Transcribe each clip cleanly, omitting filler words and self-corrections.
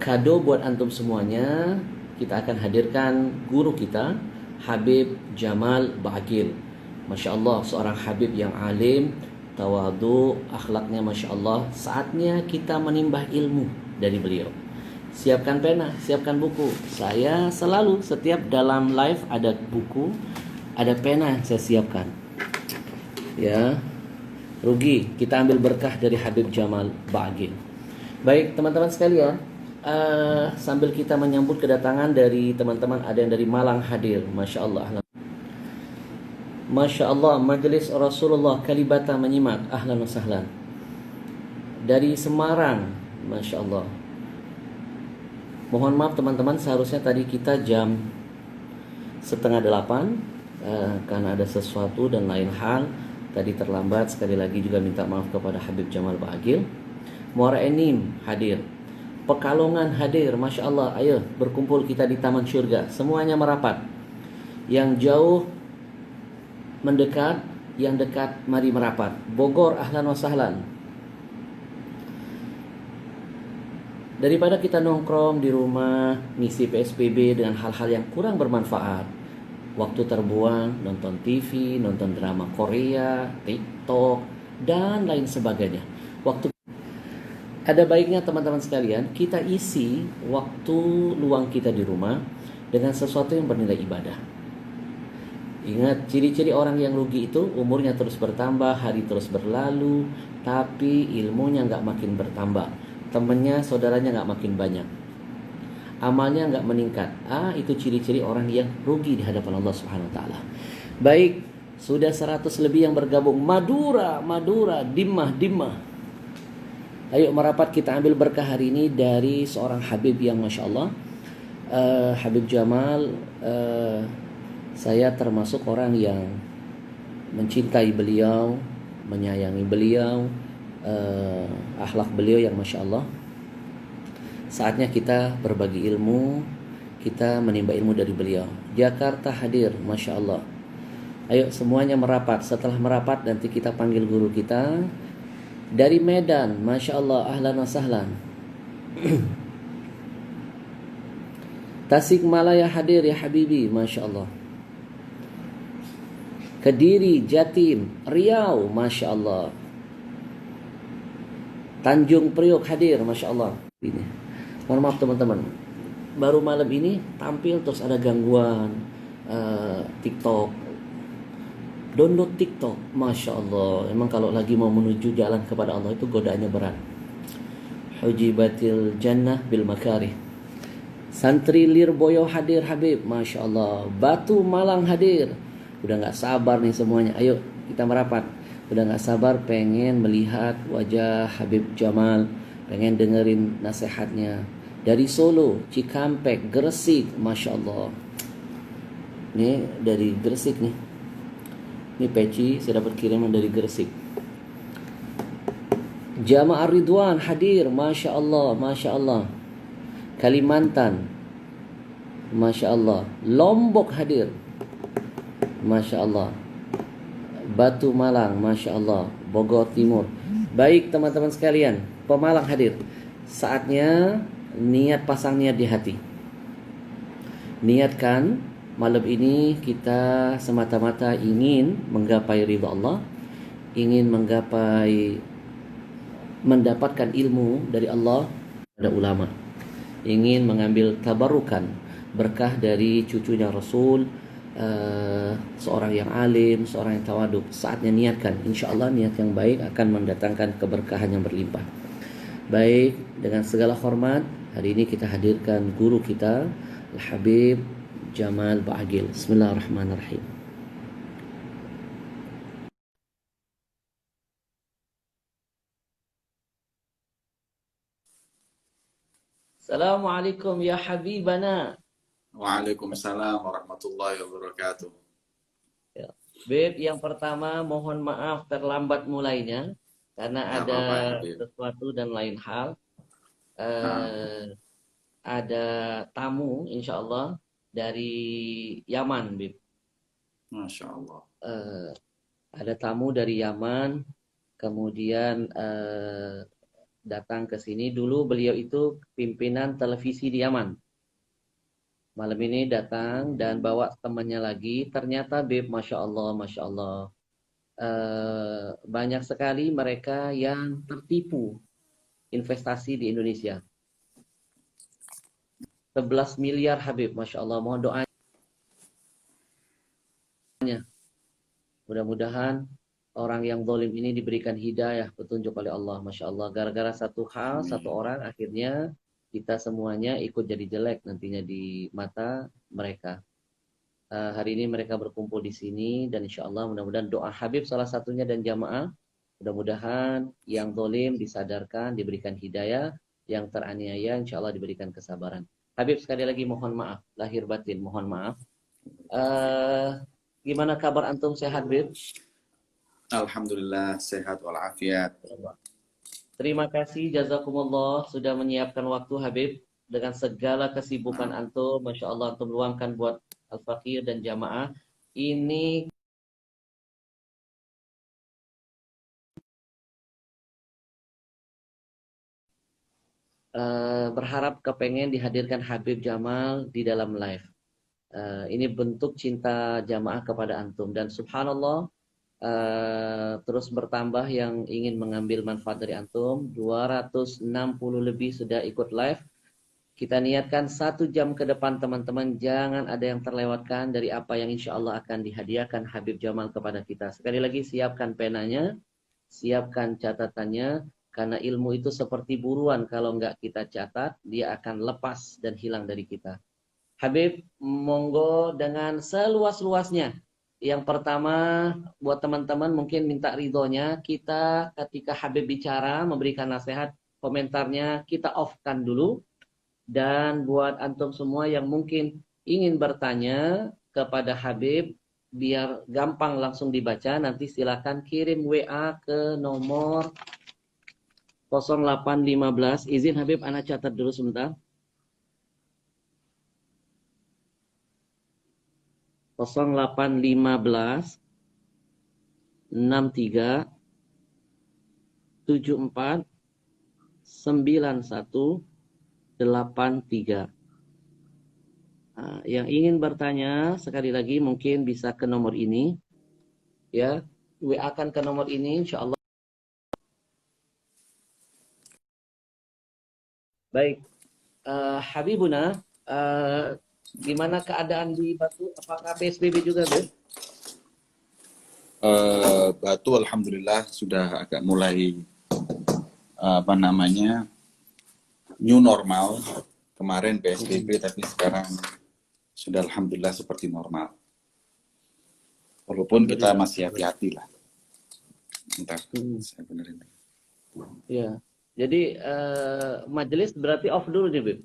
kado buat antum semuanya, kita akan hadirkan guru kita, Habib Jamal Ba'aqil. Masya Allah, seorang Habib yang alim, tawadu, akhlaknya Masya Allah. Saatnya kita menimbah ilmu dari beliau. Siapkan pena, siapkan buku. Saya selalu setiap dalam live ada buku, ada pena yang saya siapkan. Ya, rugi kita ambil berkah dari Habib Jamal Ba'aqil. Baik teman-teman sekalian, sambil kita menyambut kedatangan dari teman-teman, ada yang dari Malang hadir, Masya Allah. Masya Allah, Majelis Rasulullah Kalibata menyimak, ahlan wa sahlan. Dari Semarang, Masya Allah. Mohon maaf teman-teman, seharusnya tadi kita jam 7:30, karena ada sesuatu dan lain hal tadi terlambat. Sekali lagi juga minta maaf kepada Habib Jamal Ba'aqil. Muara Enim hadir, Pekalongan hadir, Masya Allah. Ayo berkumpul kita di Taman Syurga, semuanya merapat. Yang jauh mendekat, yang dekat mari merapat. Bogor ahlan wa sahlan. Daripada kita nongkrong di rumah ngisi PSBB dengan hal-hal yang kurang bermanfaat, waktu terbuang nonton TV, nonton drama Korea, TikTok, dan lain sebagainya. Ada baiknya teman-teman sekalian, kita isi waktu luang kita di rumah dengan sesuatu yang bernilai ibadah. Ingat, ciri-ciri orang yang rugi itu umurnya terus bertambah, hari terus berlalu, tapi ilmunya nggak makin bertambah. Temennya, saudaranya nggak makin banyak. Amalnya nggak meningkat. Itu ciri-ciri orang yang rugi di hadapan Allah Subhanahu wa taala. Baik, sudah 100 lebih yang bergabung. Madura, Dimmah. Ayo merapat, kita ambil berkah hari ini dari seorang Habib yang Masya Allah, Habib Jamal. Saya termasuk orang yang mencintai beliau, menyayangi beliau, akhlak beliau yang Masya Allah. Saatnya kita berbagi ilmu, kita menimba ilmu dari beliau. Jakarta hadir, Masya Allah. Ayo semuanya merapat. Setelah merapat nanti kita panggil guru kita. Dari Medan, Masya Allah, ahlan wa sahlan. Tasikmalaya hadir ya Habibi, Masya Allah. Kediri, Jatim, Riau, Masya Allah. Tanjung Priok hadir, Masya Allah. Ini, mohon maaf teman-teman, baru malam ini tampil terus ada gangguan TikTok. Download TikTok, Masya Allah. Emang kalau lagi mau menuju jalan kepada Allah itu godaannya berat. Hujibatil jannah bil makarih. Santri Lirboyo hadir Habib, Masya Allah. Batu Malang hadir. Udah gak sabar nih semuanya. Ayo kita merapat. Udah gak sabar pengen melihat wajah Habib Jamal, pengen dengerin nasihatnya. Dari Solo, Cikampek, Gresik, Masya Allah. Ini dari Gresik nih. Ini peci saya dapat kiriman dari Gresik. Jamaah Ridwan hadir, Masya Allah, Masya Allah. Kalimantan, Masya Allah. Lombok hadir, Masya Allah. Batu Malang, Masya Allah. Bogor Timur. Baik teman-teman sekalian, Pemalang hadir. Saatnya niat, pasang niat di hati. Niatkan malam ini kita semata-mata ingin menggapai ridha Allah, ingin mendapatkan ilmu dari Allah, ada ulama, ingin mengambil tabarukan berkah dari cucunya Rasul, seorang yang alim, seorang yang tawaduk. Saatnya niatkan, insya Allah niat yang baik akan mendatangkan keberkahan yang berlimpah. Baik, dengan segala hormat, hari ini kita hadirkan guru kita, Al-Habib Jamal Ba'aqil. Bismillahirrahmanirrahim. Assalamualaikum ya Habibana. Waalaikumsalam warahmatullahi wabarakatuh. Ya. Beb, yang pertama mohon maaf terlambat mulainya karena Nggak ada apa-apa, Habib. sesuatu dan lain hal. Nah, Eh, ada tamu insya Allah dari Yaman, Beb. Masya Allah. Ada tamu dari Yaman, kemudian datang ke sini. Dulu beliau itu pimpinan televisi di Yaman. Malam ini datang dan bawa temannya lagi. Ternyata Beb, Masya Allah, Masya Allah. Banyak sekali mereka yang tertipu investasi di Indonesia. 11 miliar Habib, Masya Allah. Mohon doanya. Mudah-mudahan orang yang zalim ini diberikan hidayah, petunjuk oleh Allah. Masya Allah. Gara-gara satu hal, satu Amin. orang, akhirnya kita semuanya ikut jadi jelek nantinya di mata mereka. Hari ini mereka berkumpul di sini dan insya Allah mudah-mudahan doa Habib salah satunya dan jamaah mudah-mudahan yang zalim disadarkan, diberikan hidayah, yang teraniaya insya Allah diberikan kesabaran. Habib sekali lagi mohon maaf lahir batin, mohon maaf. Gimana kabar antum, sehat Habib? Alhamdulillah sehat walafiat. Terima kasih jazakumullah sudah menyiapkan waktu Habib dengan segala kesibukan Nah, antum. Masya Allah antum luangkan buat Al-Fakir dan jamaah. Ini berharap kepengen dihadirkan Habib Jamal di dalam live. Ini bentuk cinta jamaah kepada antum dan subhanallah terus bertambah yang ingin mengambil manfaat dari antum. 260 lebih sudah ikut live. Kita niatkan 1 jam ke depan teman-teman, jangan ada yang terlewatkan dari apa yang insya Allah akan dihadiahkan Habib Jamal kepada kita. Sekali lagi siapkan penanya, siapkan catatannya, karena ilmu itu seperti buruan, kalau nggak kita catat, dia akan lepas dan hilang dari kita. Habib, monggo dengan seluas-luasnya. Yang pertama, buat teman-teman mungkin minta ridhonya, kita ketika Habib bicara, memberikan nasihat, komentarnya kita off-kan dulu. Dan buat antum semua yang mungkin ingin bertanya kepada Habib, biar gampang langsung dibaca, nanti silakan kirim WA ke nomor 0815. Izin Habib, anak catat dulu sebentar. 0815 63 74 91 83. Nah, yang ingin bertanya sekali lagi mungkin bisa ke nomor ini, ya. WA akan ke nomor ini, insya Allah. Baik, Habibuna, gimana keadaan di Batu? Apakah PSBB juga, Beb? Batu alhamdulillah sudah agak mulai apa namanya new normal. Kemarin PSBB tapi sekarang sudah alhamdulillah seperti normal. Walaupun kita Alhamdulillah. masih hati-hati lah. Bentar, saya benerin. Ya, jadi majelis berarti off dulu nih, Beb?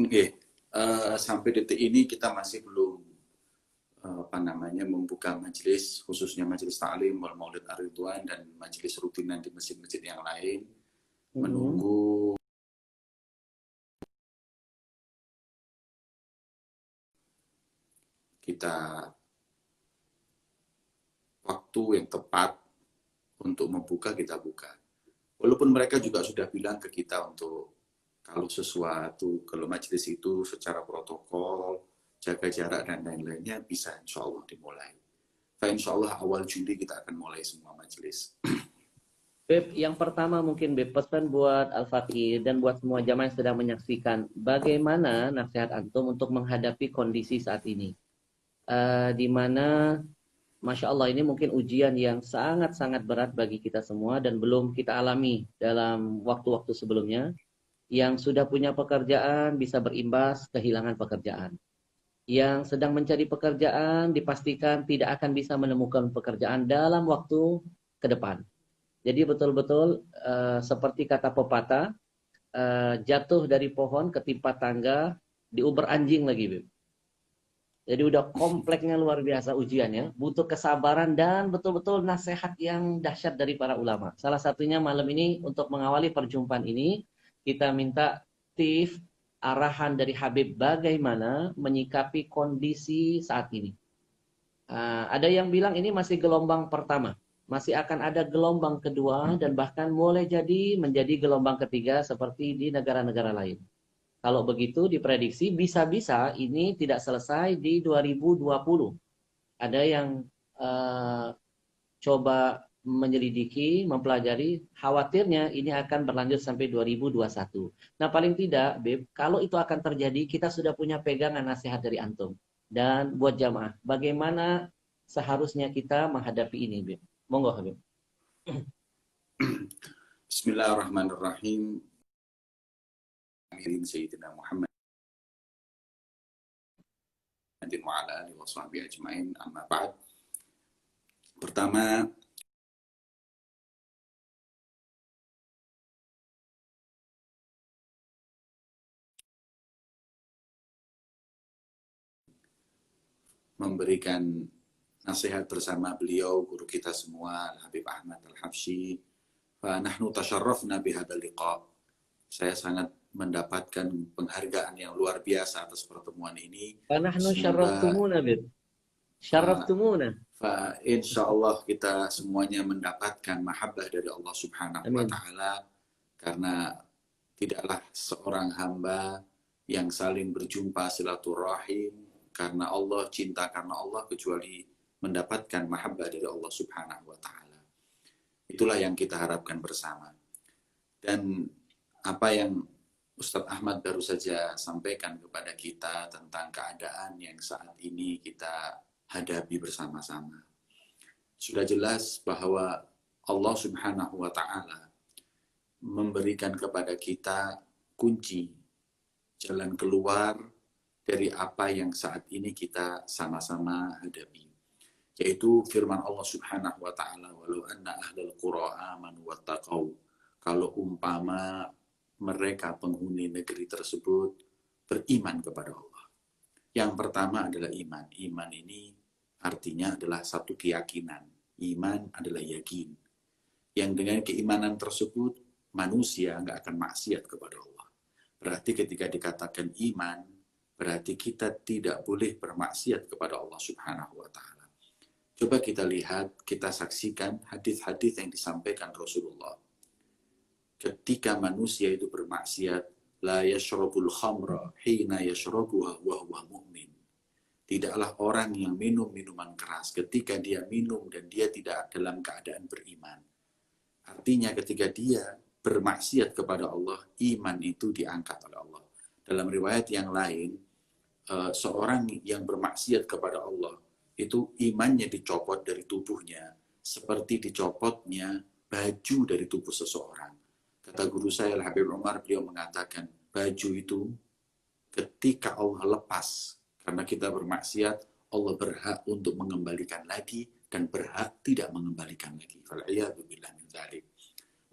Oke, sampai detik ini kita masih belum apa namanya membuka majelis, khususnya majelis taklim, Maulid Ar-Ridwan dan majelis rutinan di masjid-masjid yang lain. Menunggu kita waktu yang tepat untuk membuka, kita buka. Walaupun mereka juga sudah bilang ke kita untuk kalau sesuatu, kalau majelis itu secara protokol, jaga jarak dan lain-lainnya bisa insya Allah dimulai. Insya Allah awal Juli kita akan mulai semua majelis. Beb, yang pertama mungkin Beb pesan buat Al-Fakir dan buat semua jamaah yang sedang menyaksikan, bagaimana nasihat antum untuk menghadapi kondisi saat ini, di mana Masya Allah ini mungkin ujian yang sangat-sangat berat bagi kita semua dan belum kita alami dalam waktu-waktu sebelumnya. Yang sudah punya pekerjaan bisa berimbas kehilangan pekerjaan. Yang sedang mencari pekerjaan dipastikan tidak akan bisa menemukan pekerjaan dalam waktu ke depan. Jadi betul-betul seperti kata pepatah, jatuh dari pohon ketimpa tangga, diuber anjing lagi, Beb. Jadi udah kompleknya luar biasa ujiannya, butuh kesabaran dan betul-betul nasihat yang dahsyat dari para ulama. Salah satunya malam ini untuk mengawali perjumpaan ini, kita minta tips arahan dari Habib bagaimana menyikapi kondisi saat ini. Ada yang bilang ini masih gelombang pertama. masih akan ada gelombang kedua dan bahkan boleh jadi menjadi gelombang ketiga seperti di negara-negara lain. Kalau begitu diprediksi bisa-bisa ini tidak selesai di 2020. Ada yang eh, coba menyelidiki, mempelajari, khawatirnya ini akan berlanjut sampai 2021. Nah, paling tidak, Beb, kalau itu akan terjadi, kita sudah punya pegangan nasihat dari Antum. Dan buat jamaah, bagaimana seharusnya kita menghadapi ini, Beb? Monggo, Habib. Bismillahirrahmanirrahim. Amirin Sayyidina Muhammad wa ala alihi wa sahbihi ajma'in, amma ba'd. Pertama, memberikan nasihat bersama beliau, guru kita semua, Habib Ahmad Al-Habsyi. Nahnu tasharrafna bihadzal liqa. Saya sangat mendapatkan penghargaan yang luar biasa atas pertemuan ini. Nahnu Semoga syarraftumuna, Beb. Syarraftumuna. insya Allah kita semuanya mendapatkan mahabbah dari Allah Subhanahu wa Amin. Ta'ala, karena tidaklah seorang hamba yang saling berjumpa silaturahim karena Allah, cinta karena Allah, kecuali mendapatkan mahabbah dari Allah Subhanahu wa Ta'ala. Itulah yang kita harapkan bersama. Dan apa yang Ustadz Ahmad baru saja sampaikan kepada kita tentang keadaan yang saat ini kita hadapi bersama-sama, sudah jelas bahwa Allah Subhanahu wa Ta'ala memberikan kepada kita kunci jalan keluar dari apa yang saat ini kita sama-sama hadapi, yaitu firman Allah Subhanahu wa Ta'ala, walau anna ahlal qura amanu wattaqau. Kalau umpama mereka penghuni negeri tersebut beriman kepada Allah. Yang pertama adalah iman. Iman ini artinya adalah satu keyakinan. Iman adalah yakin. Yang dengan keimanan tersebut manusia nggak akan maksiat kepada Allah. Berarti ketika dikatakan iman, berarti kita tidak boleh bermaksiat kepada Allah Subhanahu wa Ta'ala. Coba kita lihat, kita saksikan hadis-hadis yang disampaikan Rasulullah. Ketika manusia itu bermaksiat, la yashrabul khamra hina yashrabuha wa huwa mu'min. Tidaklah orang yang minum minuman keras ketika dia minum dan dia tidak dalam keadaan beriman. Artinya ketika dia bermaksiat kepada Allah, iman itu diangkat oleh Allah. Dalam riwayat yang lain, seorang yang bermaksiat kepada Allah, itu imannya dicopot dari tubuhnya, seperti dicopotnya baju dari tubuh seseorang. Kata guru saya, Habib Umar, beliau mengatakan, baju itu ketika Allah lepas, karena kita bermaksiat, Allah berhak untuk mengembalikan lagi, dan berhak tidak mengembalikan lagi. Fal'iyadzubillah min dzalik.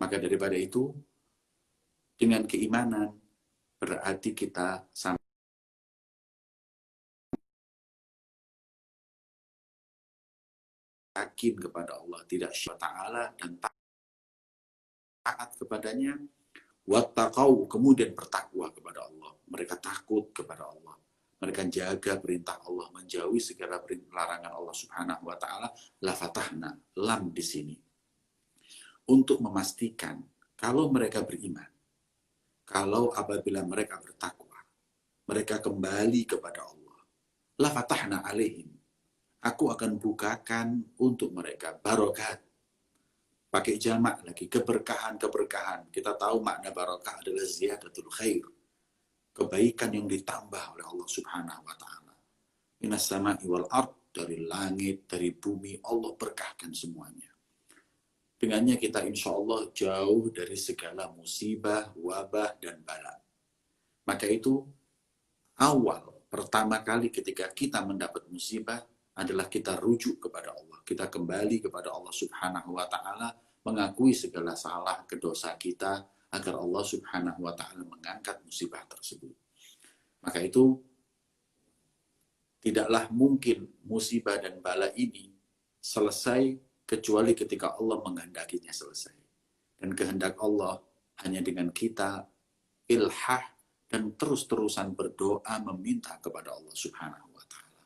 Maka daripada itu, dengan keimanan, berarti kita sama yakin kepada Allah, tidak syirik ta'ala, dan taat kepadanya. Wattaqau, kemudian bertakwa kepada Allah. Mereka takut kepada Allah. Mereka jaga perintah Allah, menjauhi segala larangan Allah Subhanahu wa Ta'ala. La fatahna, lam di sini, untuk memastikan kalau mereka beriman, kalau apabila mereka bertakwa, mereka kembali kepada Allah. La fatahna alaihim, aku akan bukakan untuk mereka barokat. Pakai jamak lagi, keberkahan-keberkahan. Kita tahu makna barakah adalah ziyadatul khair, kebaikan yang ditambah oleh Allah Subhanahu wa Ta'ala. Minas sama'i wal ard, dari langit, dari bumi, Allah berkahkan semuanya. Dengannya kita insya Allah jauh dari segala musibah, wabah, dan bala. Maka itu awal, pertama kali ketika kita mendapat musibah adalah kita rujuk kepada Allah. Kita kembali kepada Allah Subhanahu wa Ta'ala, mengakui segala salah, kedosa kita, agar Allah Subhanahu wa Ta'ala mengangkat musibah tersebut. Maka itu tidaklah mungkin musibah dan bala ini selesai kecuali ketika Allah menghendakinya selesai. Dan kehendak Allah hanya dengan kita ilhah dan terus-terusan berdoa meminta kepada Allah Subhanahu wa Ta'ala.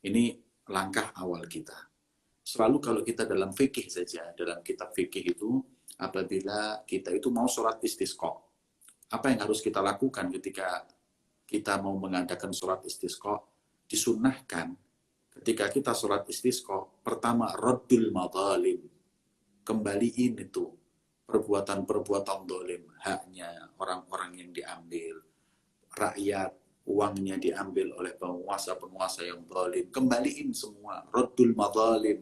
Ini langkah awal kita. Selalu kalau kita dalam fikih saja, dalam kitab fikih itu, apabila kita itu mau sholat istisqa, apa yang harus kita lakukan ketika kita mau mengadakan sholat istisqa? Disunnahkan ketika kita sholat istisqa, pertama raddul madzalim, kembaliin itu perbuatan-perbuatan dolim, haknya orang-orang yang diambil, rakyat, uangnya diambil oleh penguasa-penguasa yang dolim, kembaliin semua, raddul madzalim.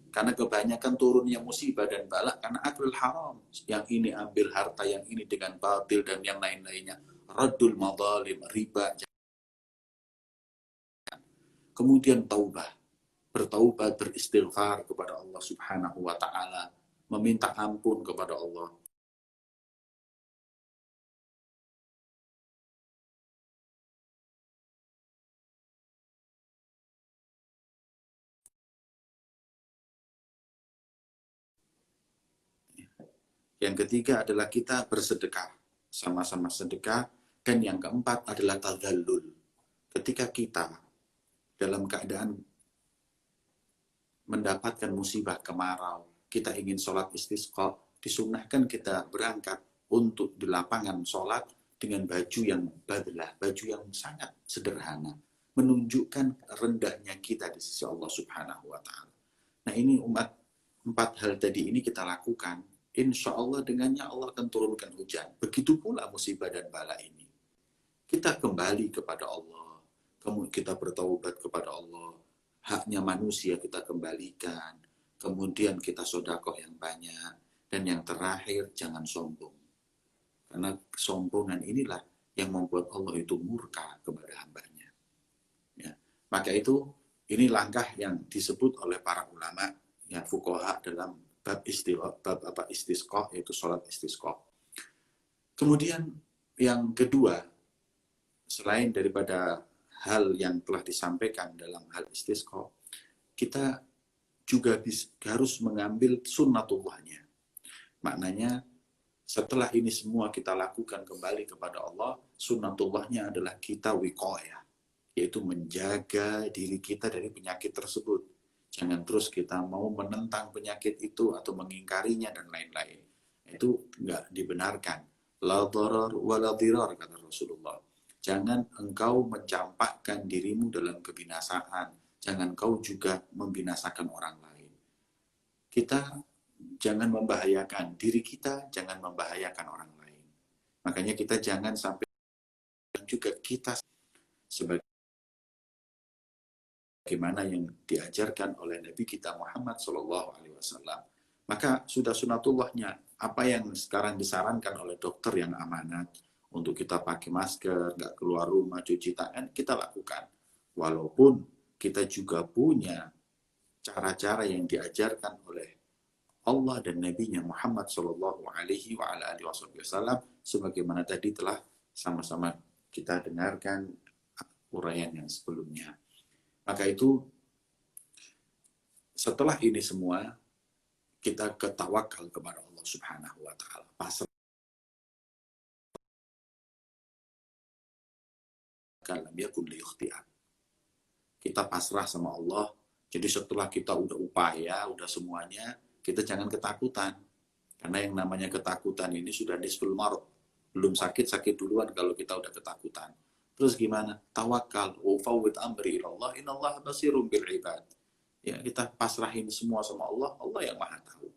Karena kebanyakan turunnya musibah dan bala karena aklul haram. Yang ini ambil harta yang ini dengan batil dan yang lain-lainnya. Raddul madzalim, riba. Kemudian taubah. Bertaubat, beristighfar kepada Allah Subhanahu wa taala, meminta ampun kepada Allah. Yang ketiga adalah kita bersedekah, sama-sama sedekah. Dan yang keempat adalah tadzallul. Ketika kita dalam keadaan mendapatkan musibah kemarau, kita ingin sholat istisqa, disunnahkan kita berangkat untuk di lapangan sholat dengan baju yang badlah, baju yang sangat sederhana, menunjukkan rendahnya kita di sisi Allah Subhanahu wa Ta'ala. Nah, ini empat hal tadi ini kita lakukan, insya Allah dengannya Allah akan turunkan hujan. Begitu pula musibah dan bala ini. Kita kembali kepada Allah, kita bertaubat kepada Allah, haknya manusia kita kembalikan, kemudian kita sedekah yang banyak, dan yang terakhir jangan sombong. Karena kesombongan inilah yang membuat Allah itu murka kepada hambanya. Ya. Maka itu, ini langkah yang disebut oleh para ulama, ya, fuqaha dalam bab istisqa, yaitu sholat istisqa. Kemudian yang kedua, selain daripada hal yang telah disampaikan dalam hal istisqa, kita juga harus mengambil sunnatullahnya. Maknanya, setelah ini semua kita lakukan kembali kepada Allah, sunnatullahnya adalah kita wiqayah, yaitu menjaga diri kita dari penyakit tersebut. Jangan terus kita mau menentang penyakit itu atau mengingkarinya dan lain-lain. Itu enggak dibenarkan. La darar wa la dirar, kata Rasulullah. Jangan engkau mencampakkan dirimu dalam kebinasaan. Jangan kau juga membinasakan orang lain. Kita jangan membahayakan diri kita, jangan membahayakan orang lain. Makanya kita jangan sampai juga kita sebagaimana yang diajarkan oleh Nabi kita Muhammad SAW. Maka sudah sunatullahnya, apa yang sekarang disarankan oleh dokter yang amanat, untuk kita pakai masker, nggak keluar rumah, cuci tangan, kita lakukan. Walaupun kita juga punya cara-cara yang diajarkan oleh Allah dan Nabi-Nya Muhammad Sallallahu Alaihi Wasallam, sebagaimana tadi telah sama-sama kita dengarkan uraian yang sebelumnya. Maka itu, setelah ini semua, kita ketawakal kepada Allah Subhanahu Wa Taala. Kita pasrah sama Allah. Jadi setelah kita udah upaya, udah semuanya, kita jangan ketakutan. Karena yang namanya ketakutan ini sudah nisful marad. Belum sakit duluan kalau kita udah ketakutan. Terus gimana? Tawakal. Wa fawwid amri ilallah. Innallaha basirun bil ibad. Ya, kita pasrahin semua sama Allah. Allah yang maha tahu.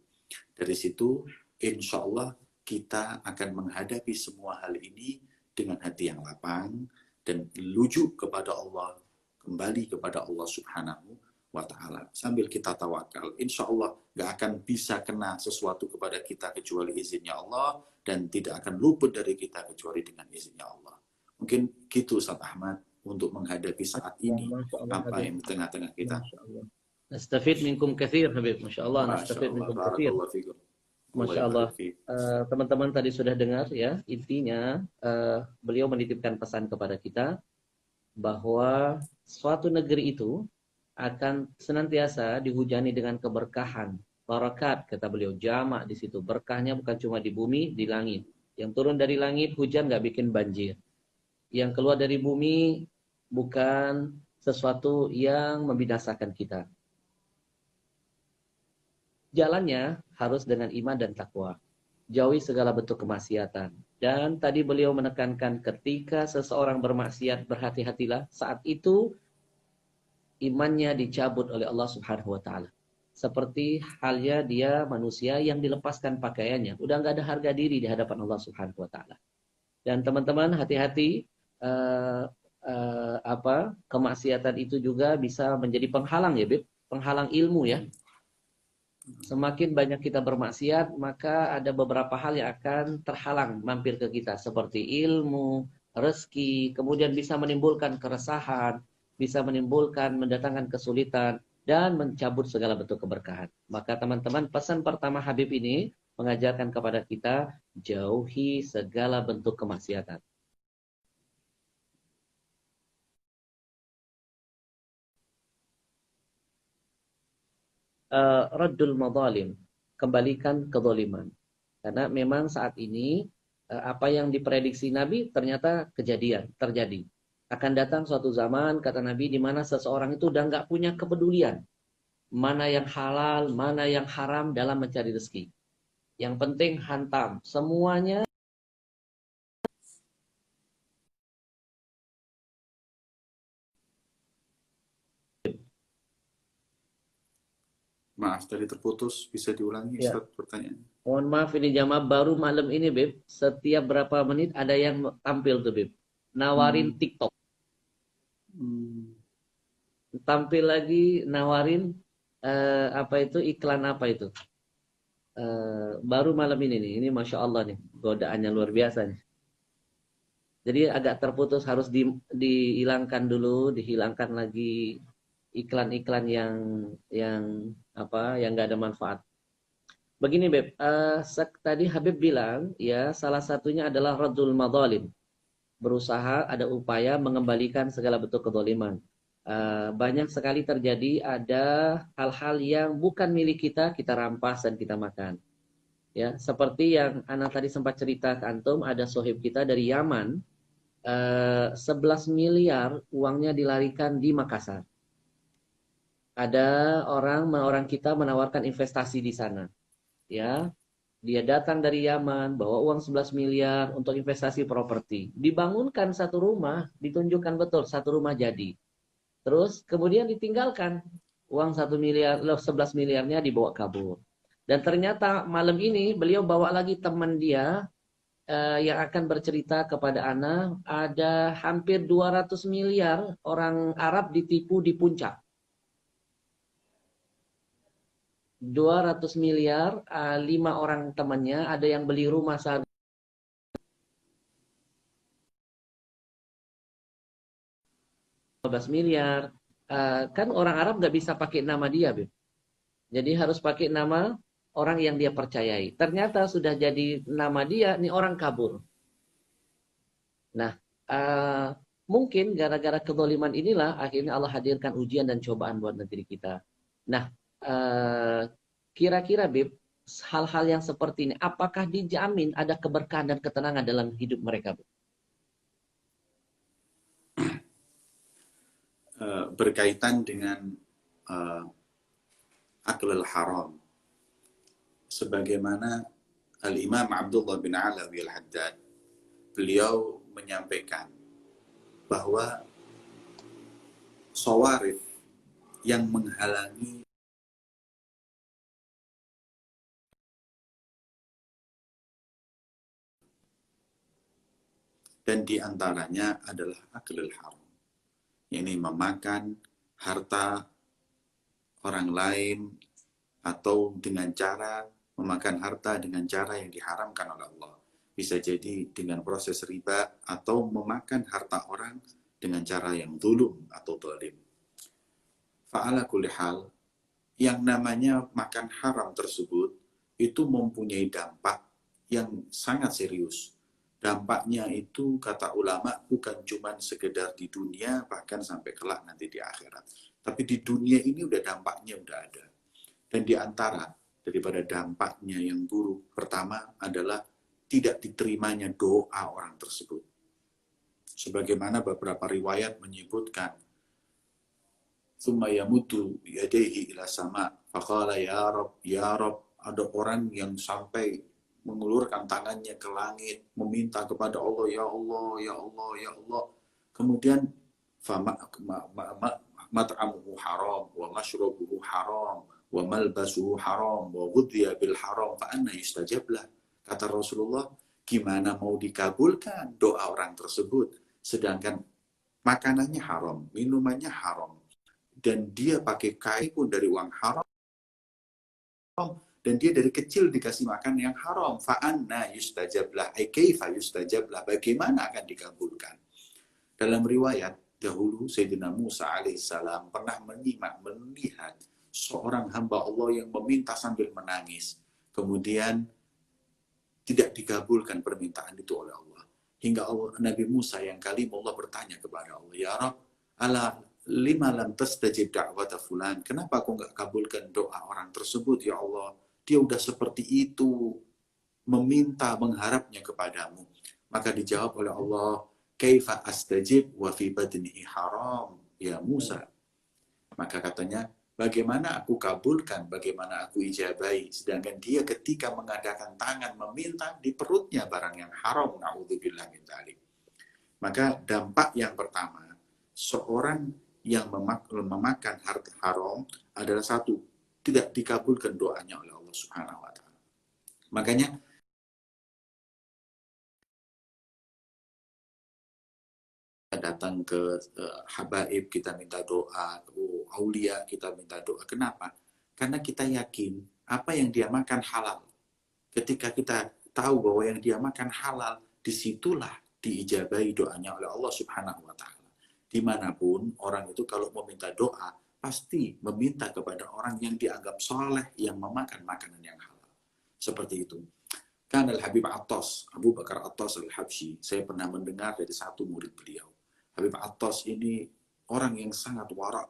Dari situ, insya Allah kita akan menghadapi semua hal ini dengan hati yang lapang dan lujuk kepada Allah, kembali kepada Allah Subhanahu wa Ta'ala. Sambil kita tawakal, insya Allah gak akan bisa kena sesuatu kepada kita kecuali izinnya Allah, dan tidak akan luput dari kita kecuali dengan izinnya Allah. Mungkin gitu Ustaz Ahmad untuk menghadapi saat ini, apa yang di tengah-tengah kita. Nastafid minkum kathir, Habib. Masya Allah, nastafid minkum kathir. Masya Allah. Teman-teman tadi sudah dengar ya, intinya beliau menitipkan pesan kepada kita bahwa suatu negeri itu akan senantiasa dihujani dengan keberkahan, barakat, kata beliau, jamak di situ. Berkahnya bukan cuma di bumi, di langit. Yang turun dari langit hujan nggak bikin banjir. Yang keluar dari bumi bukan sesuatu yang membinasakan kita. jalannya harus dengan iman dan takwa. Jauhi segala bentuk kemaksiatan. Dan tadi beliau menekankan ketika seseorang bermaksiat, berhati-hatilah. Saat itu imannya dicabut oleh Allah Subhanahu wa taala. Seperti halnya dia manusia yang dilepaskan pakaiannya, udah nggak ada harga diri di hadapan Allah Subhanahu wa taala. Dan teman-teman hati-hati, eh, kemaksiatan itu juga bisa menjadi penghalang ya, Bib, penghalang ilmu ya. Semakin banyak kita bermaksiat, maka ada beberapa hal yang akan terhalang mampir ke kita, seperti ilmu, rezeki, kemudian bisa menimbulkan keresahan, bisa menimbulkan, mendatangkan kesulitan, dan mencabut segala bentuk keberkahan. Maka teman-teman, pesan pertama Habib ini mengajarkan kepada kita, jauhi segala bentuk kemaksiatan. Raddul madzalim, kembalikan kezaliman. Karena memang saat ini apa yang diprediksi Nabi ternyata kejadian, terjadi. Akan datang suatu zaman, kata Nabi, di mana seseorang itu udah nggak punya kepedulian. Mana yang halal, mana yang haram dalam mencari rezeki. Yang penting hantam. Semuanya. Maaf, tadi terputus. Bisa diulangi, Ya. Ustaz, pertanyaan? Mohon maaf ini jamaah baru malam ini, Beb. Setiap berapa menit ada yang tampil tuh, Beb. Nawarin TikTok. Tampil lagi nawarin apa itu, iklan apa itu. Baru malam ini nih. Ini Masya Allah nih. Godaannya luar biasa nih. Jadi agak terputus, harus dihilangkan dulu, dihilangkan lagi iklan-iklan yang yang nggak ada manfaat. Begini Beb, tadi Habib bilang ya salah satunya adalah radul madzalim. Berusaha, ada upaya mengembalikan segala bentuk kezaliman. Banyak sekali terjadi ada hal-hal yang bukan milik kita, kita rampas dan kita makan. Ya, seperti yang Ana tadi sempat cerita ke antum, ada sohib kita dari Yaman, 11 miliar uangnya dilarikan di Makassar. Ada orang kita menawarkan investasi di sana. Ya, dia datang dari Yaman, bawa uang 11 miliar untuk investasi properti. Dibangunkan satu rumah, ditunjukkan betul satu rumah jadi. Terus kemudian ditinggalkan. Uang 1 miliar, 11 miliarnya dibawa kabur. Dan ternyata malam ini beliau bawa lagi teman dia yang akan bercerita kepada Ana, ada hampir 200 miliar orang Arab ditipu di puncak. 200 miliar, 5 orang temannya, ada yang beli rumah saat 12 miliar. Kan orang Arab nggak bisa pakai nama dia, Beb. Jadi harus pakai nama orang yang dia percayai. Ternyata sudah jadi nama dia, nih orang kabur. Nah, mungkin gara-gara kezaliman inilah akhirnya Allah hadirkan ujian dan cobaan buat negeri kita. Nah, kira-kira Bib, hal-hal yang seperti ini, apakah dijamin ada keberkahan dan ketenangan dalam hidup mereka, Bib? Berkaitan dengan aklul haram. Sebagaimana Al-Imam Abdullah bin Alawi Al-Haddad, beliau menyampaikan bahwa shawarif yang menghalangi dan diantaranya adalah aklul haram, yakni memakan harta orang lain atau dengan cara memakan harta dengan cara yang diharamkan oleh Allah. Bisa jadi dengan proses riba atau memakan harta orang dengan cara yang zulum atau zalim. Fa'ala kulli hal, yang namanya makan haram tersebut itu mempunyai dampak yang sangat serius. Dampaknya itu kata ulama bukan cuma sekedar di dunia, bahkan sampai kelak nanti di akhirat. Tapi di dunia ini udah dampaknya udah ada. Dan di antara daripada dampaknya yang buruk, pertama adalah tidak diterimanya doa orang tersebut. Sebagaimana beberapa riwayat menyebutkan, thumma yamutu yadayhi ila sama faqala ya Rab, ya Rab. Ada orang yang sampai mengulurkan tangannya ke langit meminta kepada Allah, ya Allah, ya Allah, ya Allah. Kemudian fama mat'amuhu haram wa mashrabuhu haram wa malbasuhu haram wa ghudhiya bil haram fa anna yustajab lah. Kata Rasulullah, gimana mau dikabulkan doa orang tersebut sedangkan makanannya haram, minumannya haram, dan dia pakai kain pun dari uang haram, dan dia dari kecil dikasih makan yang haram. Fa'anna yustajablah, kaifa yustajablah, bagaimana akan dikabulkan? Dalam riwayat, dahulu Sayyidina Musa alaihissalam pernah melihat seorang hamba Allah yang meminta sambil menangis. Kemudian tidak dikabulkan permintaan itu oleh Allah. Hingga Nabi Musa yang kalim Allah bertanya kepada Allah, ya Rab, ala lima lam tastajib da'wata fulan. Kenapa kau nggak kabulkan doa orang tersebut, ya Allah? Dia udah seperti itu, meminta, mengharapnya kepadamu. Maka dijawab oleh Allah, kaifa astajib wa fi badnihi haram, ya Musa. Maka katanya, bagaimana aku kabulkan, bagaimana aku ijabai, sedangkan dia ketika mengadakan tangan meminta di perutnya barang yang haram, na'udzubillah min dzalik. Maka dampak yang pertama, seorang yang memakan harta haram adalah satu, tidak dikabulkan doanya oleh Allah Subhanahu wa taala. Makanya datang ke habaib kita minta doa, ke aulia kita minta doa. Kenapa? Karena kita yakin apa yang dia makan halal. Ketika kita tahu bahwa yang dia makan halal, disitulah diijabahi doanya oleh Allah Subhanahu wa taala. Dimanapun orang itu kalau meminta doa, pasti meminta kepada orang yang dianggap soleh, yang memakan makanan yang halal. Seperti itu. Kan Al-Habib Attas, Abu Bakar Attas Al-Habsyi, saya pernah mendengar dari satu murid beliau. Habib Attas ini orang yang sangat warak,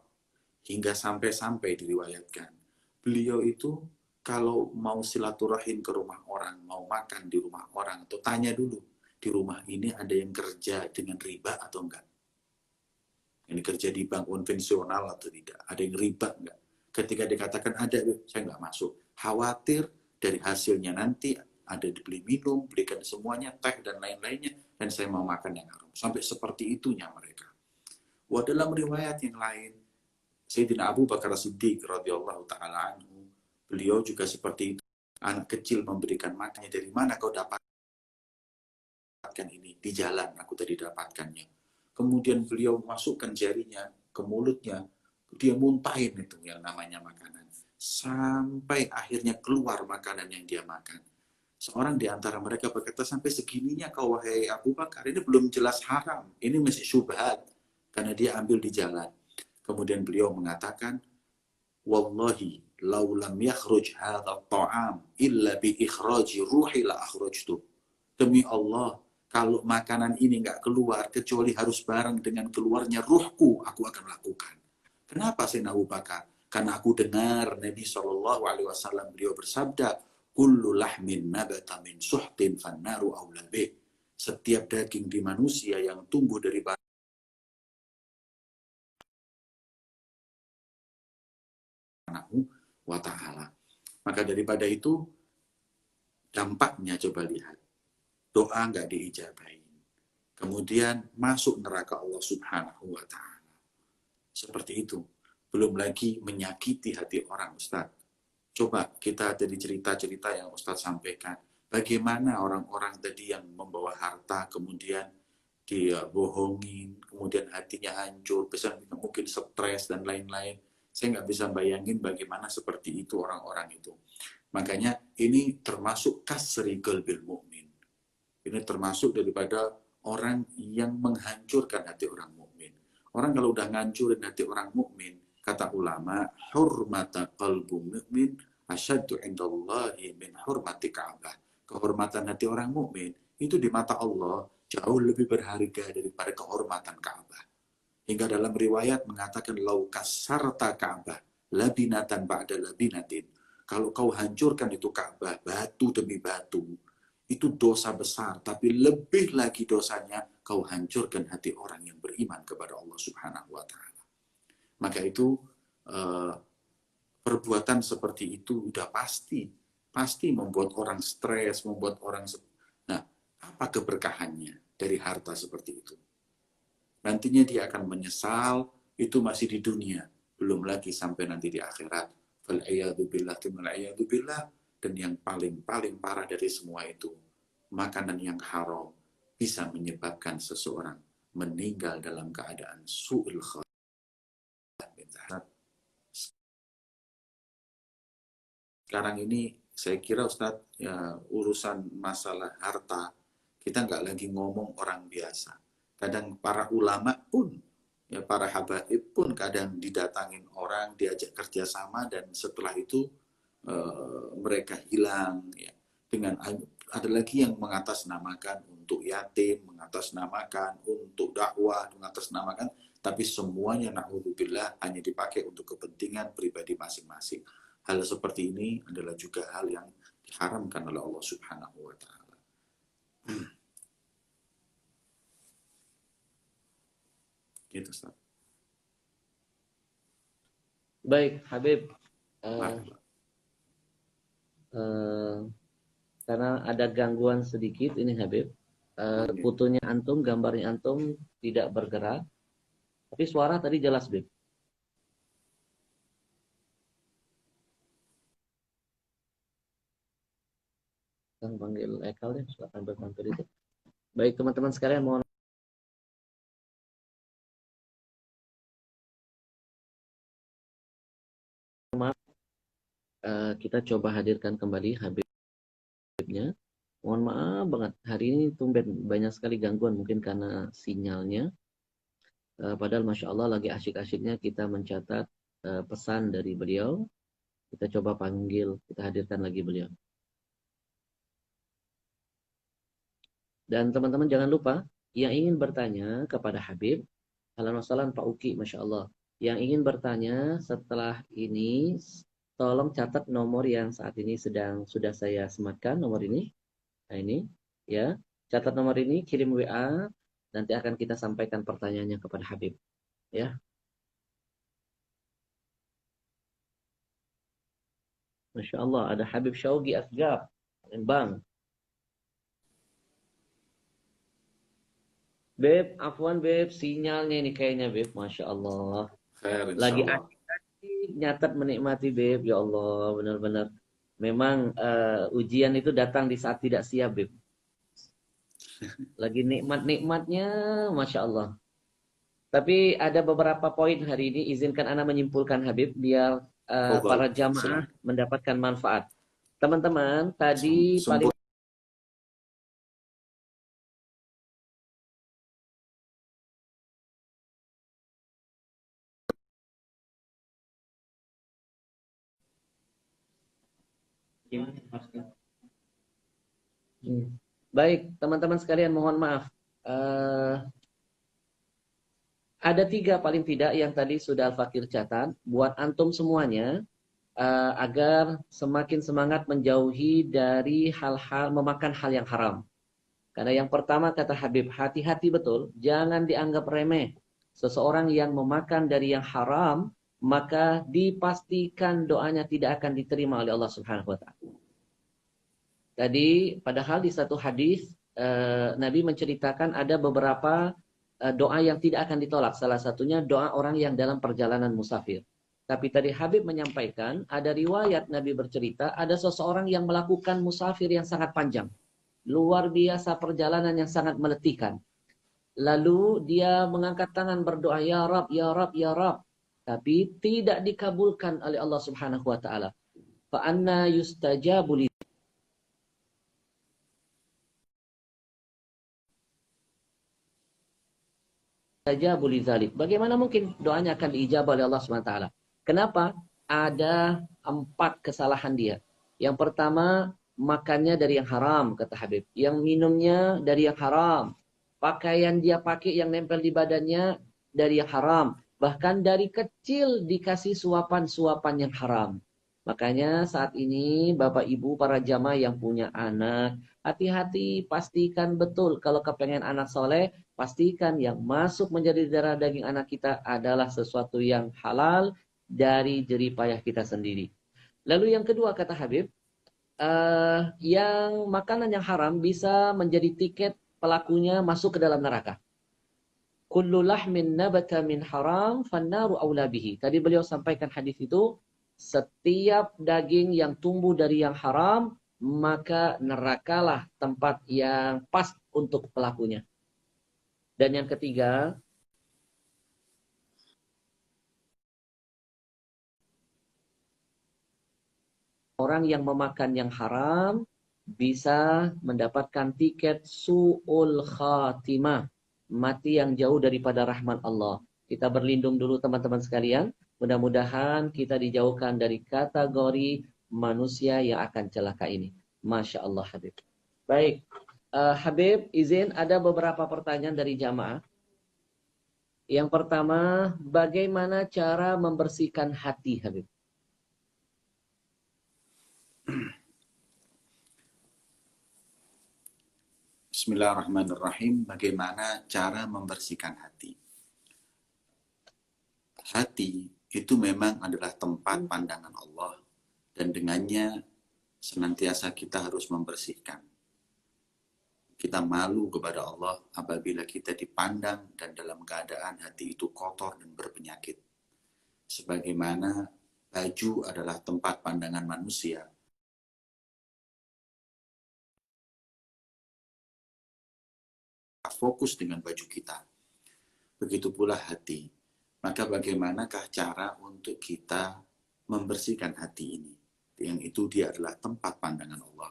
hingga sampai-sampai diriwayatkan. Beliau itu kalau mau silaturahim ke rumah orang, mau makan di rumah orang, atau tanya dulu, di rumah ini ada yang kerja dengan riba atau enggak? Ini kerja di bank konvensional atau tidak? Ada yang riba enggak? Ketika dikatakan ada, saya enggak masuk. Khawatir dari hasilnya nanti ada dibeli minum, belikan semuanya, teh dan lain-lainnya, dan saya mau makan yang haram. Sampai seperti itunya mereka. Wah, dalam riwayat yang lain, Sayyidina Abu Bakar Siddiq radhiyallahu taala anhu, beliau juga seperti itu. Anak kecil memberikan makannya, dari mana kau dapatkan ini? Di jalan aku tadi dapatkannya. Kemudian beliau masukkan jarinya ke mulutnya, dia muntahin itu yang namanya makanan. Sampai akhirnya keluar makanan yang dia makan. Seorang di antara mereka berkata, sampai segininya kau wahai Abu Bakar, ini belum jelas haram, ini masih syubhat, karena dia ambil di jalan. Kemudian beliau mengatakan, wallahi lau lam yakhruj hadha ta'am illa bi ikhraji ruhi la akhrajtu. Demi Allah, kalau makanan ini nggak keluar kecuali harus bareng dengan keluarnya ruhku, aku akan lakukan. Kenapa Sayyidina Abu Bakar? Karena aku dengar Nabi SAW beliau bersabda, kullu lahmin nabata min suhtin fannaru aula bih. Setiap daging di manusia yang tumbuh dari Subhanahu wa ta'ala. Maka daripada itu, dampaknya coba lihat. Doa nggak diijabahin. Kemudian masuk neraka Allah Subhanahu wa ta'ala. Seperti itu. Belum lagi menyakiti hati orang, Ustaz. Coba kita dari cerita-cerita yang Ustaz sampaikan. Bagaimana orang-orang tadi yang membawa harta, kemudian dia bohongin, kemudian hatinya hancur, bisa mungkin stres dan lain-lain. Saya nggak bisa bayangin bagaimana seperti itu orang-orang itu. Makanya ini termasuk kasri qalbil mu'min. Ini termasuk daripada orang yang menghancurkan hati orang mukmin. Orang kalau udah ngancurin hati orang mukmin, kata ulama, hurmata qalbu mu'min asyaddu indallahi min hurmati Ka'bah. Kehormatan hati orang mukmin itu di mata Allah jauh lebih berharga daripada kehormatan Ka'bah. Hingga dalam riwayat mengatakan lau kasarta Ka'bah labinatan ba'da labinatin. Kalau kau hancurkan itu Ka'bah batu demi batu, itu dosa besar, tapi lebih lagi dosanya kau hancurkan hati orang yang beriman kepada Allah Subhanahu wa ta'ala. Maka itu perbuatan seperti itu udah pasti membuat orang stres, membuat orang. Nah, apa keberkahannya dari harta seperti itu? Nantinya dia akan menyesal, itu masih di dunia, belum lagi sampai nanti di akhirat. Billah. Dan yang paling parah dari semua itu, makanan yang haram bisa menyebabkan seseorang meninggal dalam keadaan su'ul khatimah. Sekarang ini saya kira Ustadz, ya, urusan masalah harta, kita nggak lagi ngomong orang biasa. Kadang para ulama pun, ya para habaib pun kadang didatangin orang, diajak kerjasama, dan setelah itu mereka hilang. Ya. Dengan ada lagi yang mengatasnamakan untuk yatim, mengatasnamakan untuk dakwah, mengatasnamakan, tapi semuanya na'udzubillah hanya dipakai untuk kepentingan pribadi masing-masing. Hal seperti ini adalah juga hal yang diharamkan oleh Allah Subhanahu wa Ta'ala. Gitu, Ustaz. Baik, Habib. Maaf. Karena ada gangguan sedikit ini, Habib. Fotonya antum, gambarnya antum tidak bergerak. Tapi suara tadi jelas, Habib. Kan panggil Ekal ya, silakan bermampir itu. Baik, teman-teman sekalian, mohon maaf. Kita coba hadirkan kembali Habibnya. Mohon maaf banget, hari ini tumben banyak sekali gangguan, mungkin karena sinyalnya. Padahal Masya Allah lagi asyik-asyiknya kita mencatat pesan dari beliau. Kita coba panggil, kita hadirkan lagi beliau. Dan teman-teman jangan lupa, yang ingin bertanya kepada Habib, ahlan wa sahlan Pak Uki, Masya Allah. Yang ingin bertanya setelah ini, tolong catat nomor yang saat ini sudah saya sematkan, nomor ini. Nah ini, ya. Catat nomor ini, kirim WA, nanti akan kita sampaikan pertanyaannya kepada Habib. Ya. Masya Allah, ada Habib Syaugi Asgab, Bang. Beb, afwan Beb, sinyalnya ini kayaknya Beb, Masya Allah. Khair, Lagi insyaallah. asik nyatat menikmati Beb, ya Allah, benar-benar. Memang ujian itu datang di saat tidak siap Beb. Lagi nikmat-nikmatnya, Masya Allah. Tapi ada beberapa poin hari ini, izinkan Ana menyimpulkan Habib, biar para jamaah mendapatkan manfaat. Teman-teman, tadi paling baik, teman-teman sekalian, mohon maaf. Ada 3 paling tidak yang tadi sudah Al-Fakir catat. Buat antum semuanya, agar semakin semangat menjauhi dari hal-hal, memakan hal yang haram. Karena yang pertama kata Habib, hati-hati betul, jangan dianggap remeh. Seseorang yang memakan dari yang haram, maka dipastikan doanya tidak akan diterima oleh Allah Subhanahu wa Ta'ala. Tadi padahal di satu hadis Nabi menceritakan ada beberapa doa yang tidak akan ditolak. Salah satunya doa orang yang dalam perjalanan musafir. Tapi tadi Habib menyampaikan ada riwayat Nabi bercerita ada seseorang yang melakukan musafir yang sangat panjang. Luar biasa perjalanan yang sangat meletihkan. Lalu dia mengangkat tangan berdoa, Ya Rab, Ya Rab, Ya Rab. Tapi tidak dikabulkan oleh Allah Subhanahu wa Ta'ala. Fa anna yustajabu li saja boleh zalik. Bagaimana mungkin doanya akan diijabah oleh Allah SWT? Kenapa? Ada 4 kesalahan dia. Yang pertama, makannya dari yang haram, kata Habib. Yang minumnya dari yang haram. Pakaian dia pakai yang nempel di badannya dari yang haram. Bahkan dari kecil dikasih suapan-suapan yang haram. Makanya saat ini Bapak Ibu para jamaah yang punya anak, hati-hati, pastikan betul kalau kepengen anak soleh, pastikan yang masuk menjadi darah daging anak kita adalah sesuatu yang halal dari jerih payah kita sendiri. Lalu yang kedua kata Habib, yang makanan yang haram bisa menjadi tiket pelakunya masuk ke dalam neraka. Kullu lahmin nabata min haram fannaru aula bihi. Tadi beliau sampaikan hadis itu, setiap daging yang tumbuh dari yang haram, maka nerakalah tempat yang pas untuk pelakunya. Dan yang ketiga, orang yang memakan yang haram bisa mendapatkan tiket su'ul khatimah, mati yang jauh daripada rahmat Allah. Kita berlindung dulu teman-teman sekalian. Mudah-mudahan kita dijauhkan dari kategori manusia yang akan celaka ini. Masya Allah Habib. Baik, Habib izin ada beberapa pertanyaan dari jamaah. Yang pertama, bagaimana cara membersihkan hati Habib? Bismillahirrahmanirrahim. Bagaimana cara membersihkan hati? Hati itu memang adalah tempat pandangan Allah, dan dengannya senantiasa kita harus membersihkan. Kita malu kepada Allah apabila kita dipandang dan dalam keadaan hati itu kotor dan berpenyakit. Sebagaimana baju adalah tempat pandangan manusia, fokus dengan baju kita. Begitu pula hati. Maka bagaimanakah cara untuk kita membersihkan hati ini? Yang itu dia adalah tempat pandangan Allah.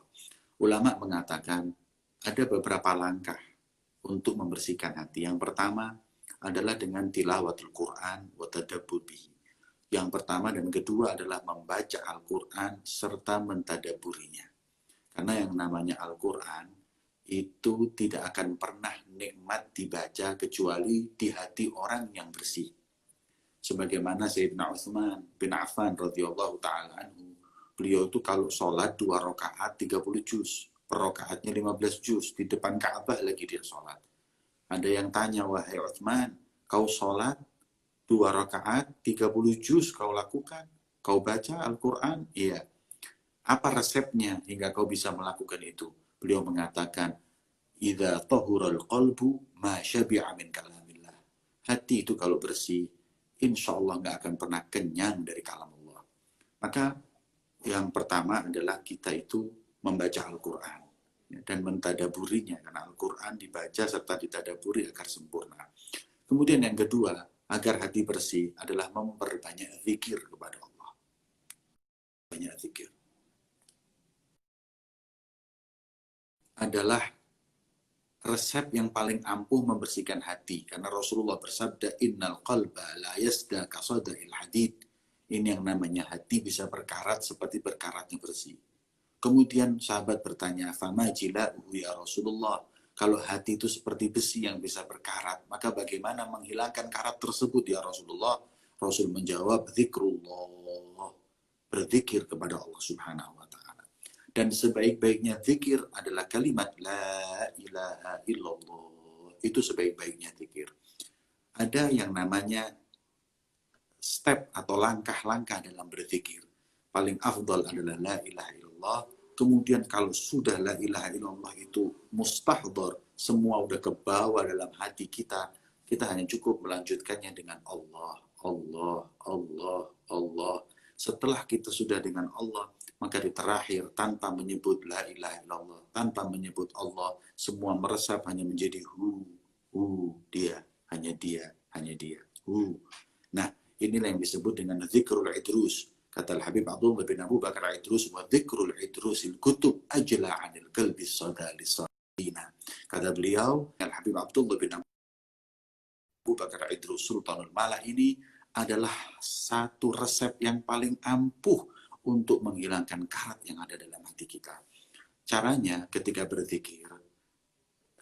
Ulama mengatakan ada beberapa langkah untuk membersihkan hati. Yang pertama adalah dengan tilawatul Quran wa tadabbur bihi. Yang pertama dan kedua adalah membaca Al-Quran serta mentadaburinya. Karena yang namanya Al-Quran itu tidak akan pernah nikmat dibaca kecuali di hati orang yang bersih. Sebagaimana Sayyidina Utsman bin Affan radhiyallahu taala anhu, beliau itu kalau sholat 2 rakaat 30 juz, per rakaatnya 15 juz, di depan Ka'bah lagi dia sholat. Ada yang tanya, wahai Utsman, kau sholat 2 rakaat 30 juz kau lakukan, kau baca Al-Quran? Iya. Apa resepnya hingga kau bisa melakukan itu? Beliau mengatakan, idza tahural qalbu ma syabi'a min kalamillah. Hati itu kalau bersih, insya Allah nggak akan pernah kenyang dari kalam Allah. Maka yang pertama adalah kita itu membaca Al-Quran dan mentadaburinya, karena Al-Quran dibaca serta ditadaburi agar sempurna. Kemudian yang kedua, agar hati bersih adalah memperbanyak zikir kepada Allah. Banyak zikir adalah resep yang paling ampuh membersihkan hati, karena Rasulullah bersabda, innal qalba la yasda kasadail hadid. Ini yang namanya hati bisa berkarat seperti berkaratnya bersih. Kemudian sahabat bertanya, fama jila'uhu ya Rasulullah, kalau hati itu seperti besi yang bisa berkarat, maka bagaimana menghilangkan karat tersebut ya Rasulullah? Rasul menjawab, zikrullah, berzikir kepada Allah Subhanahu wa ta'ala. Dan sebaik-baiknya zikir adalah kalimat la ilaha illallah. Itu sebaik-baiknya zikir. Ada yang namanya step atau langkah-langkah dalam berzikir. Paling afdal adalah la ilaha illallah. Kemudian kalau sudah la ilaha illallah itu mustahdhar, semua udah ke bawah dalam hati kita, kita hanya cukup melanjutkannya dengan Allah, Allah, Allah, Allah. Setelah kita sudah dengan Allah, maka di terakhir tanpa menyebut la ilaha illallah, tanpa menyebut Allah, semua meresap hanya menjadi dia, hanya dia, hanya dia, Nah, inilah yang disebut dengan zikrul idrus. Kata Al-Habib Abdullah bin Abu Bakar Idrus, wa zikrul idrusil kutub ajla anil qalbi sadali sadina. Kata beliau, Al-Habib Abdullah bin Abu Bakar Idrus Sultanul Malah ini adalah satu resep yang paling ampuh untuk menghilangkan karat yang ada dalam hati kita. Caranya ketika berzikir,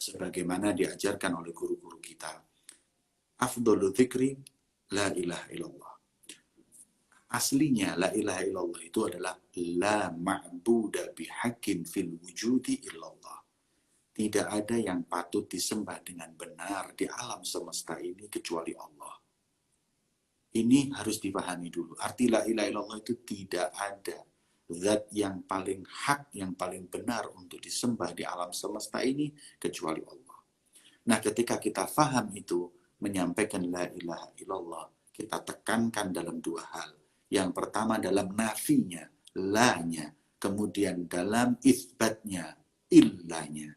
sebagaimana diajarkan oleh guru-guru kita, afdhalu dzikri la ilaha illallah. Aslinya la ilaha illallah itu adalah la ma'buda bihaqqin fil wujudi illallah. Tidak ada yang patut disembah dengan benar di alam semesta ini kecuali Allah. Ini harus dipahami dulu. Arti la ilaha illallah itu tidak ada zat yang paling hak, yang paling benar untuk disembah di alam semesta ini kecuali Allah. Nah, ketika kita faham itu, menyampaikan la ilaha illallah, kita tekankan dalam dua hal. Yang pertama dalam nafinya, la-nya. Kemudian dalam isbatnya, illanya.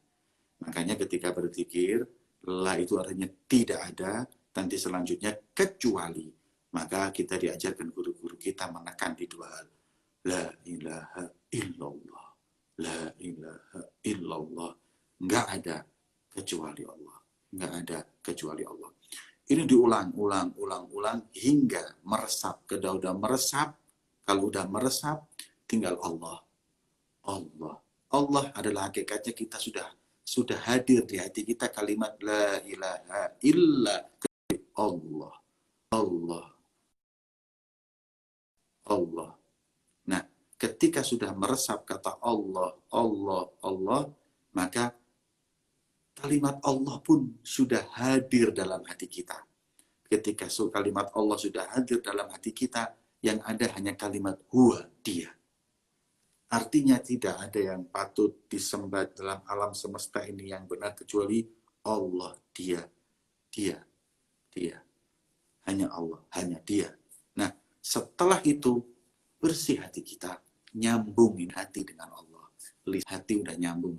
Makanya ketika berzikir, la itu artinya tidak ada, nanti selanjutnya kecuali. Maka kita diajarkan guru-guru kita menekan di dua hal. La ilaha illallah. La ilaha illallah. Nggak ada kecuali Allah. Nggak ada kecuali Allah. Ini diulang hingga meresap. Kalau udah meresap, tinggal Allah. Allah. Allah adalah hakikatnya kita sudah hadir di hati kita kalimat la ilaha illa Allah. Allah. Allah. Nah, ketika sudah meresap kata Allah, Allah, Allah, maka kalimat Allah pun sudah hadir dalam hati kita. Ketika kalimat Allah sudah hadir dalam hati kita, yang ada hanya kalimat huwa, dia. Artinya tidak ada yang patut disembah dalam alam semesta ini yang benar kecuali Allah, dia, dia, dia. Hanya Allah, hanya dia. Nah, setelah itu, bersih hati kita, nyambungin hati dengan Allah. Hati udah nyambung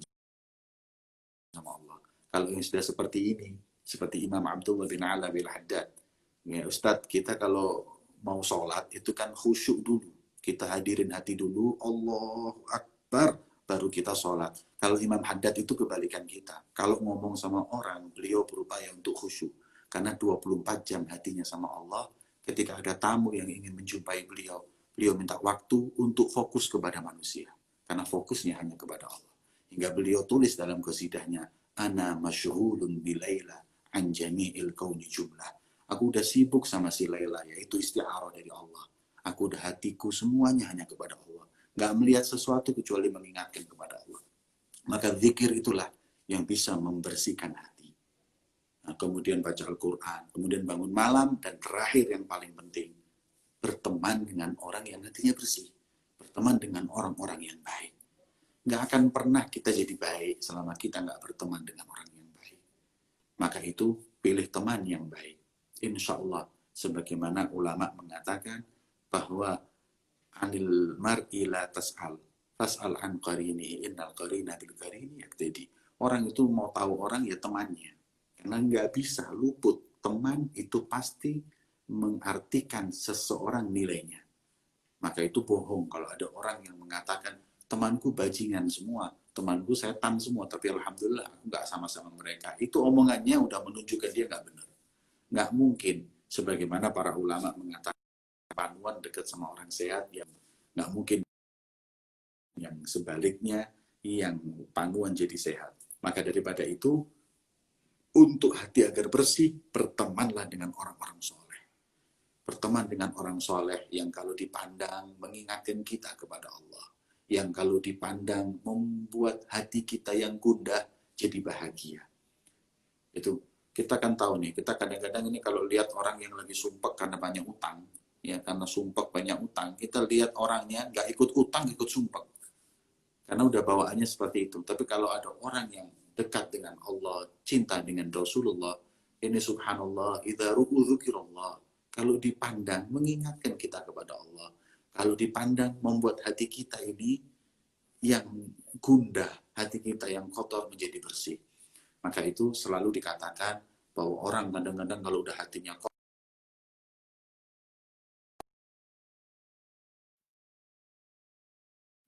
sama Allah. Kalau yang sudah seperti ini, seperti Imam Abdullah bin Ala bin Haddad, ya Ustadz, kita kalau mau sholat itu kan khusyuk dulu. Kita hadirin hati dulu, Allahu Akbar, baru kita sholat. Kalau Imam Haddad itu kebalikan kita. Kalau ngomong sama orang, beliau berupaya untuk khusyuk. Karena 24 jam hatinya sama Allah, ketika ada tamu yang ingin menjumpai beliau, beliau minta waktu untuk fokus kepada manusia. Karena fokusnya hanya kepada Allah. Hingga beliau tulis dalam qasidahnya, Ana masyghulun bi Laila an jami'il kauni jumlah. Aku udah sibuk sama si Laila, yaitu isti'arah dari Allah. Aku udah hatiku semuanya hanya kepada Allah. Gak melihat sesuatu kecuali mengingatkan kepada Allah. Maka zikir itulah yang bisa membersihkan hati. Nah, kemudian baca Al-Quran, kemudian bangun malam, dan terakhir yang paling penting, berteman dengan orang yang hatinya bersih. Berteman dengan orang-orang yang baik. Nggak akan pernah kita jadi baik selama kita nggak berteman dengan orang yang baik. Maka itu, pilih teman yang baik. Insya Allah, sebagaimana ulama mengatakan bahwa anil mar'i la tas'al, fas'al an qarini, innal qarina bil qarini yaktadi. Orang itu mau tahu orang ya temannya. Karena nggak bisa luput. Teman itu pasti mengartikan seseorang nilainya. Maka itu bohong kalau ada orang yang mengatakan, temanku bajingan semua, temanku setan semua, tapi alhamdulillah aku nggak sama-sama mereka. Itu omongannya udah menunjukkan dia nggak benar. Nggak mungkin, sebagaimana para ulama mengatakan, panuan dekat sama orang sehat, yang nggak mungkin yang sebaliknya, yang panuan jadi sehat. Maka daripada itu, untuk hati agar bersih, bertemanlah dengan orang-orang soleh. Berteman dengan orang soleh yang kalau dipandang mengingatkan kita kepada Allah. Yang kalau dipandang membuat hati kita yang gundah jadi bahagia. Itu kita kan tahu nih, kita kadang-kadang ini kalau lihat orang yang lagi sumpek karena banyak utang, ya karena sumpek banyak utang, kita lihat orangnya nggak ikut utang, ikut sumpek. Karena udah bawaannya seperti itu. Tapi kalau ada orang yang dekat dengan Allah, cinta dengan Rasulullah, ini subhanallah, idza ru'u dzikirallah. Kalau dipandang mengingatkan kita kepada Allah. Kalau dipandang membuat hati kita ini yang gundah, hati kita yang kotor menjadi bersih. Maka itu selalu dikatakan bahwa orang kadang-kadang kalau udah hatinya kotor,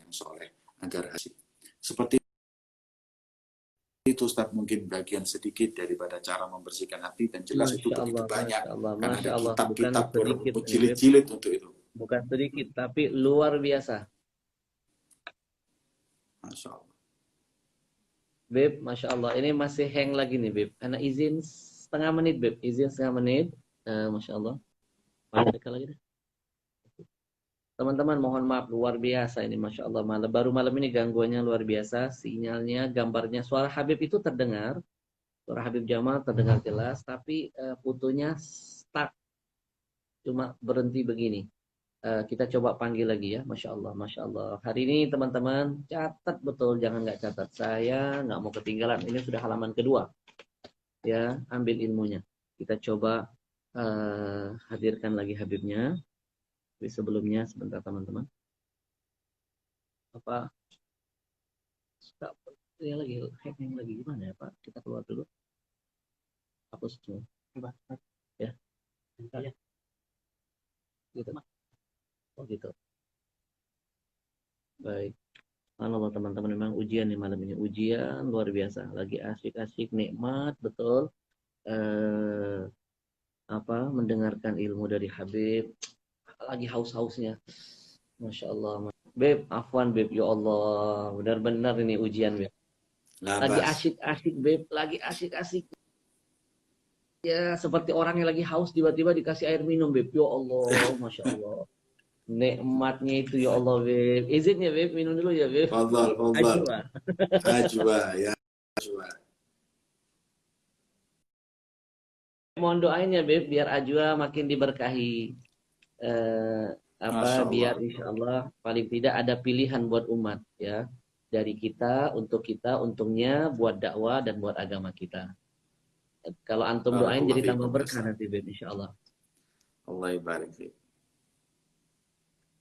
yang soleh, agar hati. Seperti itu Ustaz, mungkin bagian sedikit daripada cara membersihkan hati, dan jelas itu begitu banyak. Karena ada kitab-kitab berjilid-jilid untuk itu. Bukan sedikit, tapi luar biasa. Masya Allah. Beb, Masya Allah. Ini masih hang lagi nih, Beb. Karena izin setengah menit, Beb. Izin setengah menit. Masya Allah. Paling dekat lagi deh. Teman-teman mohon maaf luar biasa ini Masya Allah baru malam ini gangguannya luar biasa, sinyalnya, gambarnya, suara Habib itu terdengar, suara Habib Jamal terdengar jelas, tapi fotonya stuck, cuma berhenti begini. Kita coba panggil lagi ya, Masya Allah, Masya Allah. Hari ini teman-teman catat betul, jangan nggak catat. Saya nggak mau ketinggalan. Ini sudah halaman kedua, ya, ambil ilmunya. Kita coba hadirkan lagi Habibnya. Tapi sebelumnya sebentar teman-teman. Apa? Ini lagi hacking lagi gimana ya Pak? Kita keluar dulu. Hapus semua. Ya. Ya. Gitu. Oh gitu. Baik. Halo teman-teman, memang ujian nih malam ini. Ujian luar biasa. Lagi asik-asik, nikmat, betul. Mendengarkan ilmu dari Habib. Lagi haus-hausnya. Masya Allah. Beb, afwan Beb. Ya Allah. Benar-benar ini ujian Beb. Lagi asik-asik Beb. Lagi asik-asik. Ya, seperti orang yang lagi haus tiba-tiba dikasih air minum Beb. Ya Allah. Masya Allah. Nikmatnya itu ya Allah Beb. Izin ya Beb, minum dulu ya Beb. Fadhal. Ajwa ya. Ajwa. Mohon doain ya Beb, biar Ajwa makin diberkahi. Biar insya Allah paling tidak ada pilihan buat umat ya. Dari kita, untungnya buat dakwah dan buat agama kita. Kalau antum doain jadi tambah berkah nanti Beb, insya Allah. Allah ibarik Beb.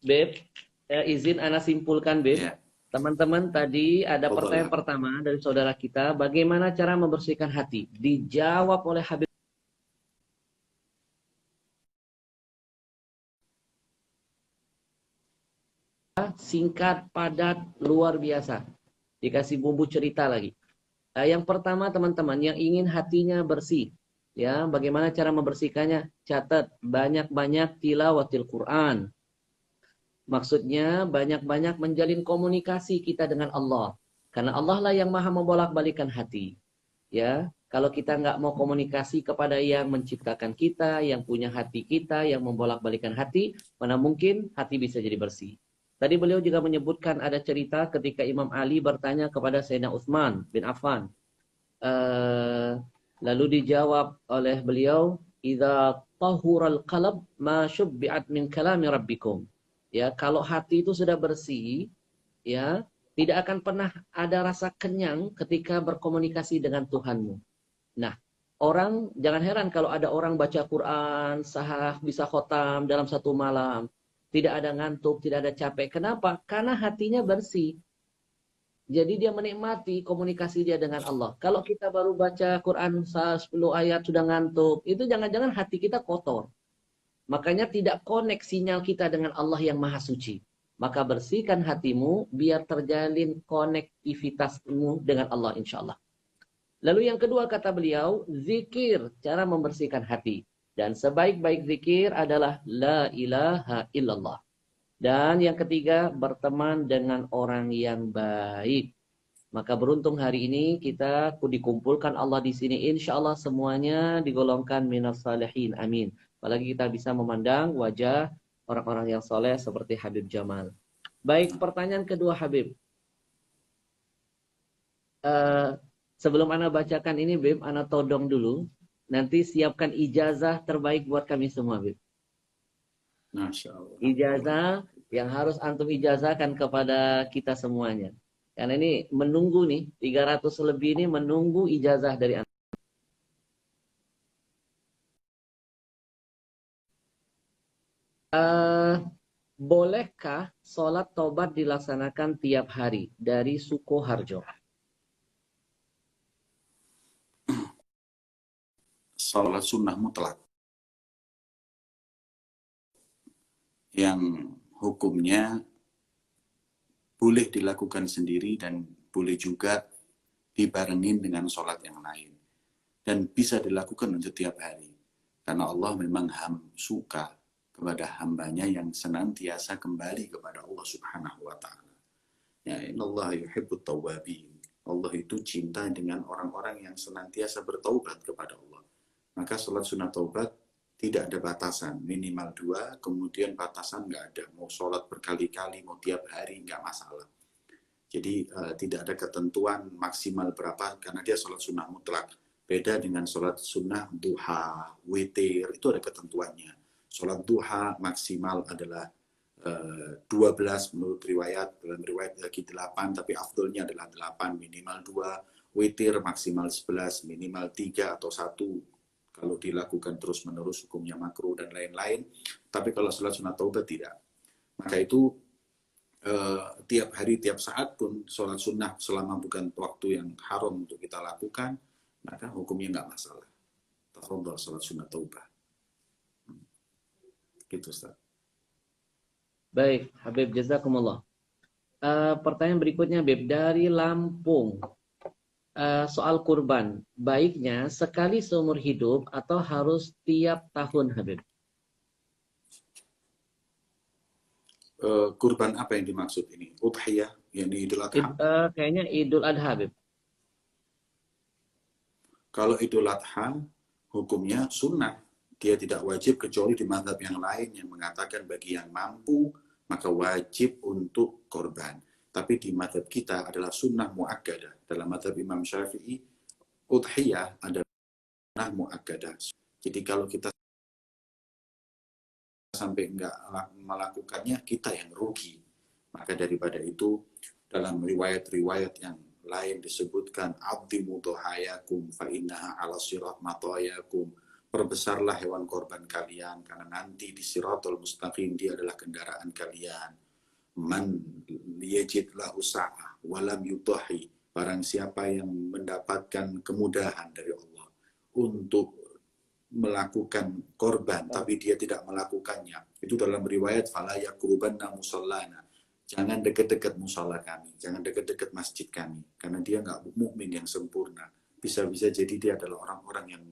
Beb, izin ana simpulkan Beb. Ya. Teman-teman tadi ada pertanyaan pertama dari saudara kita, bagaimana cara membersihkan hati? Dijawab oleh Habib. Singkat, padat, luar biasa. Dikasih bumbu cerita lagi. Yang pertama teman-teman, yang ingin hatinya bersih. Ya, bagaimana cara membersihkannya? Catat, banyak-banyak tilawatil Quran. Maksudnya banyak-banyak menjalin komunikasi kita dengan Allah. Karena Allah lah yang maha membolak-balikan hati. Ya, kalau kita nggak mau komunikasi kepada yang menciptakan kita, yang punya hati kita, yang membolak-balikan hati, mana mungkin hati bisa jadi bersih. Tadi beliau juga menyebutkan ada cerita ketika Imam Ali bertanya kepada Sayyidina Utsman bin Affan. Lalu dijawab oleh beliau, "Idza tahural qalb ma syubbi'at min kalami rabbikum." Ya, kalau hati itu sudah bersih, ya, tidak akan pernah ada rasa kenyang ketika berkomunikasi dengan Tuhanmu. Nah, orang jangan heran kalau ada orang baca Quran, sahah bisa khotam dalam satu malam. Tidak ada ngantuk, tidak ada capek. Kenapa? Karena hatinya bersih. Jadi dia menikmati komunikasi dia dengan Allah. Kalau kita baru baca Quran 10 ayat sudah ngantuk, itu jangan-jangan hati kita kotor. Makanya tidak connect sinyal kita dengan Allah yang maha suci. Maka bersihkan hatimu biar terjalin konektivitasmu dengan Allah insya Allah. Lalu yang kedua kata beliau, zikir, cara membersihkan hati. Dan sebaik-baik zikir adalah la ilaha illallah. Dan yang ketiga, berteman dengan orang yang baik. Maka beruntung hari ini kita dikumpulkan Allah di sini. Insya Allah semuanya digolongkan minas salihin. Amin. Apalagi kita bisa memandang wajah orang-orang yang soleh seperti Habib Jamal. Baik, pertanyaan kedua Habib. Sebelum Ana bacakan ini, Bib, Ana todong dulu. Nanti siapkan ijazah terbaik buat kami semua, Bib. Masya Allah. Ijazah yang harus antum ijazahkan kepada kita semuanya. Karena ini menunggu nih, 300 lebih ini menunggu ijazah dari antum. Bolehkah sholat tobat dilaksanakan tiap hari dari Sukoharjo? Sholat sunnah mutlak yang hukumnya boleh dilakukan sendiri dan boleh juga dibarengin dengan sholat yang lain. Dan bisa dilakukan untuk tiap hari. Karena Allah memang suka kepada hambanya yang senantiasa kembali kepada Allah Subhanahu wa ta'ala. Ya, innallaha yuhibbut tawwabin. Allah itu cinta dengan orang-orang yang senantiasa bertaubat kepada Allah. Maka sholat sunat taubat tidak ada batasan, minimal 2, kemudian batasan nggak ada, mau sholat berkali-kali, mau tiap hari nggak masalah. Jadi tidak ada ketentuan maksimal berapa, karena dia sholat sunnah mutlak. Beda dengan sholat sunnah duha, witir, itu ada ketentuannya. Sholat duha maksimal adalah 12 menurut riwayat, dalam riwayat lagi 8, tapi afdolnya adalah 8, minimal 2. Witir maksimal 11, minimal 3 atau 1. Kalau dilakukan terus-menerus hukumnya makruh dan lain-lain. Tapi kalau sholat sunat taubah tidak. Maka itu tiap hari, tiap saat pun sholat sunnah selama bukan waktu yang haram untuk kita lakukan, maka hukumnya nggak masalah. Tafadhol sholat sunnah taubah. Gitu, Ustaz. Baik, Habib, jazakumullah. Pertanyaan berikutnya, Habib, dari Lampung. Soal kurban, baiknya sekali seumur hidup atau harus tiap tahun, Habib? Kurban apa yang dimaksud ini? Udhiyah, yakni Idul Adha. Kayaknya Idul Adha, Habib. Kalau Idul Adha, hukumnya sunnah. Dia tidak wajib kecuali di mazhab yang lain yang mengatakan bagi yang mampu, maka wajib untuk korban. Tapi di mazhab kita adalah sunnah mu'akkadah. Dalam mazhab Imam Syafi'i, udhiyah adalah sunnah mu'akkadah. Jadi kalau kita sampai enggak melakukannya, kita yang rugi. Maka daripada itu, dalam riwayat-riwayat yang lain disebutkan, abdimu dohayakum fa'innaha ala sirat matoyakum. Perbesarlah hewan korban kalian, karena nanti di siratul mustaqim dia adalah kendaraan kalian. Man yajidlah usa'ah walam yudahi. Barang siapa yang mendapatkan kemudahan dari Allah untuk melakukan korban, tapi dia tidak melakukannya. Itu dalam riwayat, fala yaqrubanna musallana. Jangan dekat-dekat musala kami, jangan dekat-dekat masjid kami, karena dia nggak mukmin yang sempurna. Bisa-bisa jadi dia adalah orang-orang yang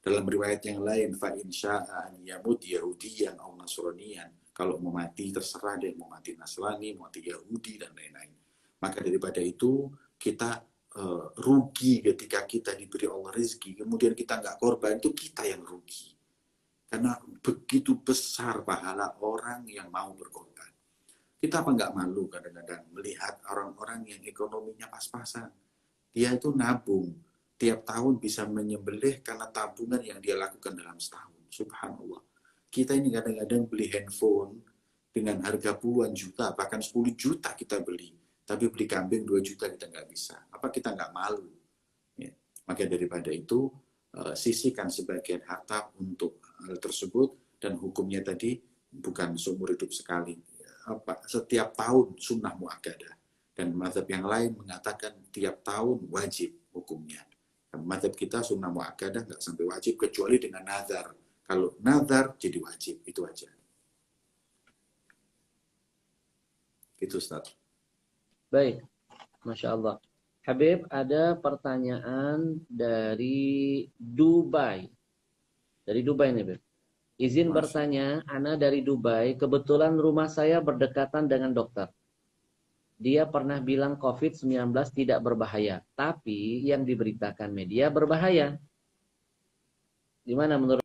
dalam riwayat yang lain, fa in syaa an yamut yahudiyan aw nasraniyan. Kalau mau mati terserah dia, mau mati Nasrani, mau mati Yahudi dan lain-lain. Maka daripada itu kita rugi ketika kita diberi Allah rezeki, kemudian kita nggak korban, itu kita yang rugi. Karena begitu besar pahala orang yang mau berkorban. Kita apa nggak malu kadang-kadang melihat orang-orang yang ekonominya pas-pasan. Dia itu nabung. Tiap tahun bisa menyembelih karena tabungan yang dia lakukan dalam setahun. Subhanallah. Kita ini kadang-kadang beli handphone dengan harga puluhan juta, bahkan 10 juta kita beli. Tapi beli kambing 2 juta kita nggak bisa. Apa kita nggak malu? Ya. Maka daripada itu, sisihkan sebagian harta untuk hal tersebut, dan hukumnya tadi bukan seumur hidup sekali. Setiap tahun sunnah muakkadah. Dan mazhab yang lain mengatakan tiap tahun wajib hukumnya. Mazhab kita sunnah muakkadah nggak sampai wajib, kecuali dengan nazar. Kalau nazar jadi wajib, itu aja. Itu, Ustaz. Baik, Masya Allah. Habib, ada pertanyaan dari Dubai. Dari Dubai nih, Habib. Izin bertanya, Ana dari Dubai, kebetulan rumah saya berdekatan dengan dokter. Dia pernah bilang COVID-19 tidak berbahaya, tapi yang diberitakan media berbahaya. Gimana menurut?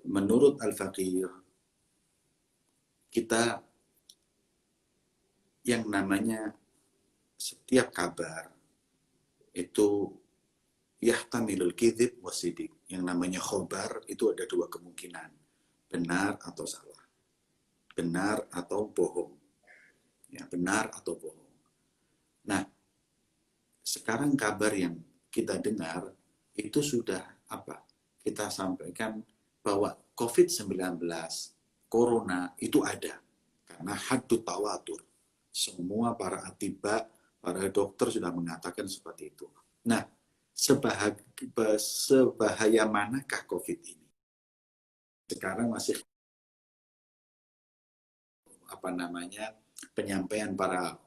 Menurut Al-Faqir, kita yang namanya setiap kabar itu yahtamilul kidhib wasidik. Yang namanya khobar itu ada 2 kemungkinan, benar atau salah, benar atau bohong, ya, benar atau bohong. Nah, sekarang kabar yang kita dengar itu sudah apa? Kita sampaikan bahwa COVID-19, Corona itu ada karena hadut tawatur. Semua para atibak, para dokter sudah mengatakan seperti itu. Nah, sebahaya manakah COVID ini? Sekarang masih penyampaian para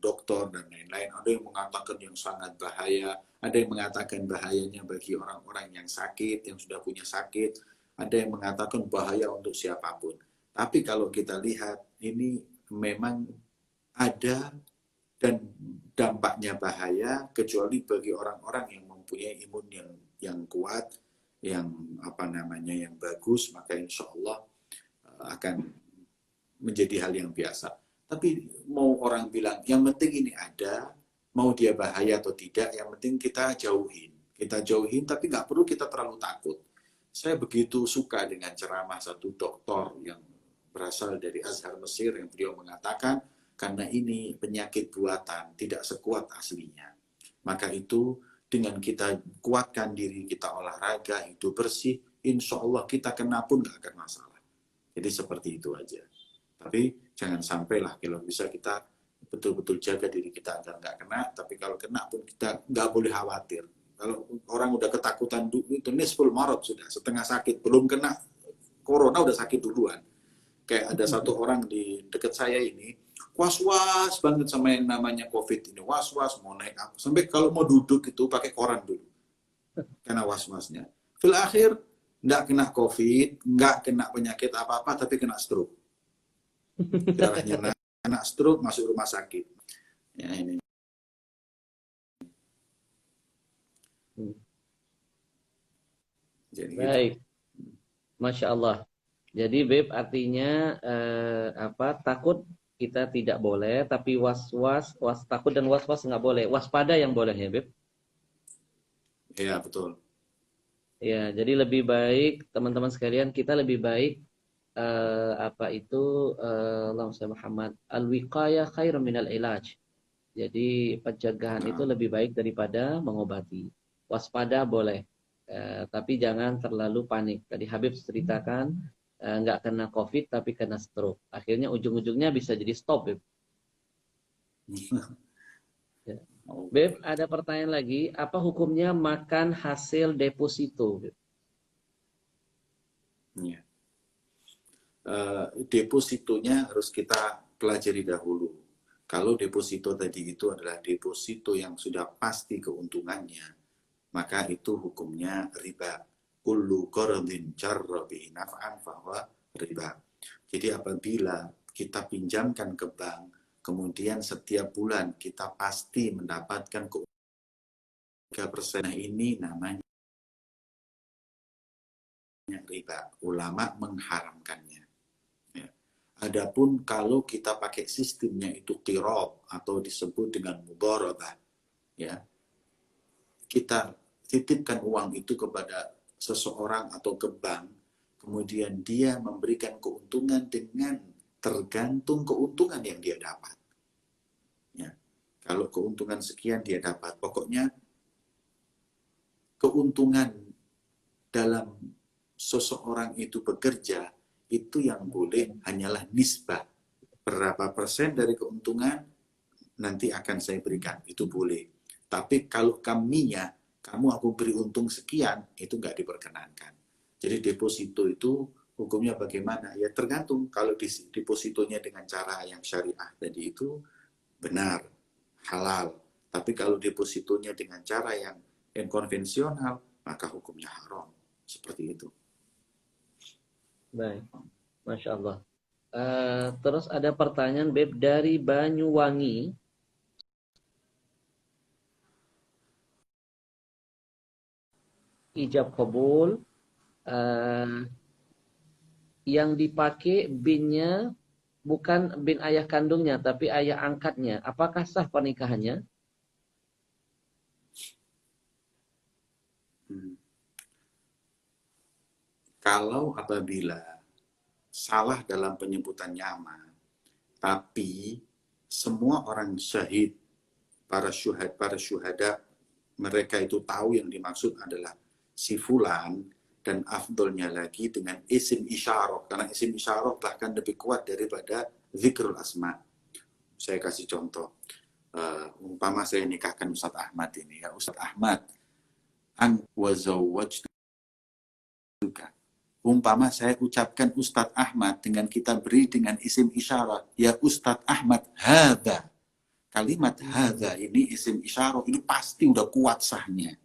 dokter dan lain-lain. Ada yang mengatakan yang sangat bahaya, ada yang mengatakan bahayanya bagi orang-orang yang sakit, yang sudah punya sakit, ada yang mengatakan bahaya untuk siapapun. Tapi kalau kita lihat, ini memang ada dan dampaknya bahaya, kecuali bagi orang-orang yang mempunyai imun yang kuat, yang yang bagus, maka insya Allah akan menjadi hal yang biasa. Tapi mau orang bilang, yang penting ini ada, mau dia bahaya atau tidak, yang penting kita jauhin. Kita jauhin, tapi nggak perlu kita terlalu takut. Saya begitu suka dengan ceramah satu doktor yang berasal dari Azhar Mesir, yang beliau mengatakan, karena ini penyakit buatan, tidak sekuat aslinya. Maka itu, dengan kita kuatkan diri, kita olahraga, hidup bersih, insya Allah kita kena pun nggak akan masalah. Jadi seperti itu aja. Tapi jangan sampailah, kalau bisa kita betul-betul jaga diri kita agar nggak kena, tapi kalau kena pun kita nggak boleh khawatir. Kalau orang udah ketakutan itu nisful marad sudah, setengah sakit, belum kena corona udah sakit duluan. Kayak ada satu orang di dekat saya ini, was-was banget sama yang namanya COVID ini, was-was mau naik apa, sampai kalau mau duduk itu pakai koran dulu, karena was-wasnya. Fil akhir, nggak kena COVID, nggak kena penyakit apa-apa, tapi kena stroke. Darahnya kena stroke, masuk rumah sakit. Ya ini. Jadi Baik, gitu. Masya Allah. Jadi Beb artinya takut kita tidak boleh, tapi takut dan was-was nggak boleh. Waspada yang boleh ya Beb. Ya betul. Ya, jadi lebih baik teman-teman sekalian kita lebih baik Allahumma shalli Muhammad al-wiqayah khairun minal ilaj. Jadi pencegahan itu Nah, lebih baik daripada mengobati. Waspada boleh, tapi jangan terlalu panik. Tadi Habib ceritakan nggak kena COVID tapi kena stroke. Akhirnya ujung-ujungnya bisa jadi stop, Beb. Ya. Beb, ada pertanyaan lagi. Apa hukumnya makan hasil deposito, Beb? ya. Depositonya harus kita pelajari dahulu. Kalau deposito tadi itu adalah deposito yang sudah pasti keuntungannya, maka itu hukumnya riba. Kullu qardin jarra bihi naf'an fahuwa riba. Jadi apabila kita pinjamkan ke bank, kemudian setiap bulan kita pasti mendapatkan keuntungan 3%, ini namanya riba. Ulama mengharamkannya. Adapun kalau kita pakai sistemnya itu qirab atau disebut dengan mudharabah, ya, kita titipkan uang itu kepada seseorang atau ke bank, kemudian dia memberikan keuntungan dengan tergantung keuntungan yang dia dapat. Ya, kalau keuntungan sekian dia dapat, pokoknya keuntungan dalam seseorang itu bekerja itu yang boleh hanyalah nisbah. Berapa persen dari keuntungan nanti akan saya berikan, itu boleh. Tapi kalau kamu aku beri untung sekian, itu nggak diperkenankan. Jadi deposito itu hukumnya bagaimana? Ya tergantung. Kalau depositonya dengan cara yang syariah tadi itu benar, halal. Tapi kalau depositonya dengan cara yang konvensional, maka hukumnya haram. Seperti itu. Baik, Masya Allah. Terus ada pertanyaan Beb dari Banyuwangi. Ijab kabul. Yang dipakai binnya bukan bin ayah kandungnya, tapi ayah angkatnya. Apakah sah pernikahannya? Kalau apabila salah dalam penyebutan nama, tapi semua orang syahid, para syuhada, mereka itu tahu yang dimaksud adalah si fulan, dan afdolnya lagi dengan isim isyarah, karena isim isyarah bahkan lebih kuat daripada zikrul asma. Saya kasih contoh, umpama saya nikahkan Ustadz Ahmad ini, ya Ustadz Ahmad, an wazawwajtuka. Umpama saya ucapkan Ustadz Ahmad dengan kita beri dengan isim isyarah, ya Ustadz Ahmad hadza. Kalimat hadza ini isim isyarah ini pasti udah kuat sahnya.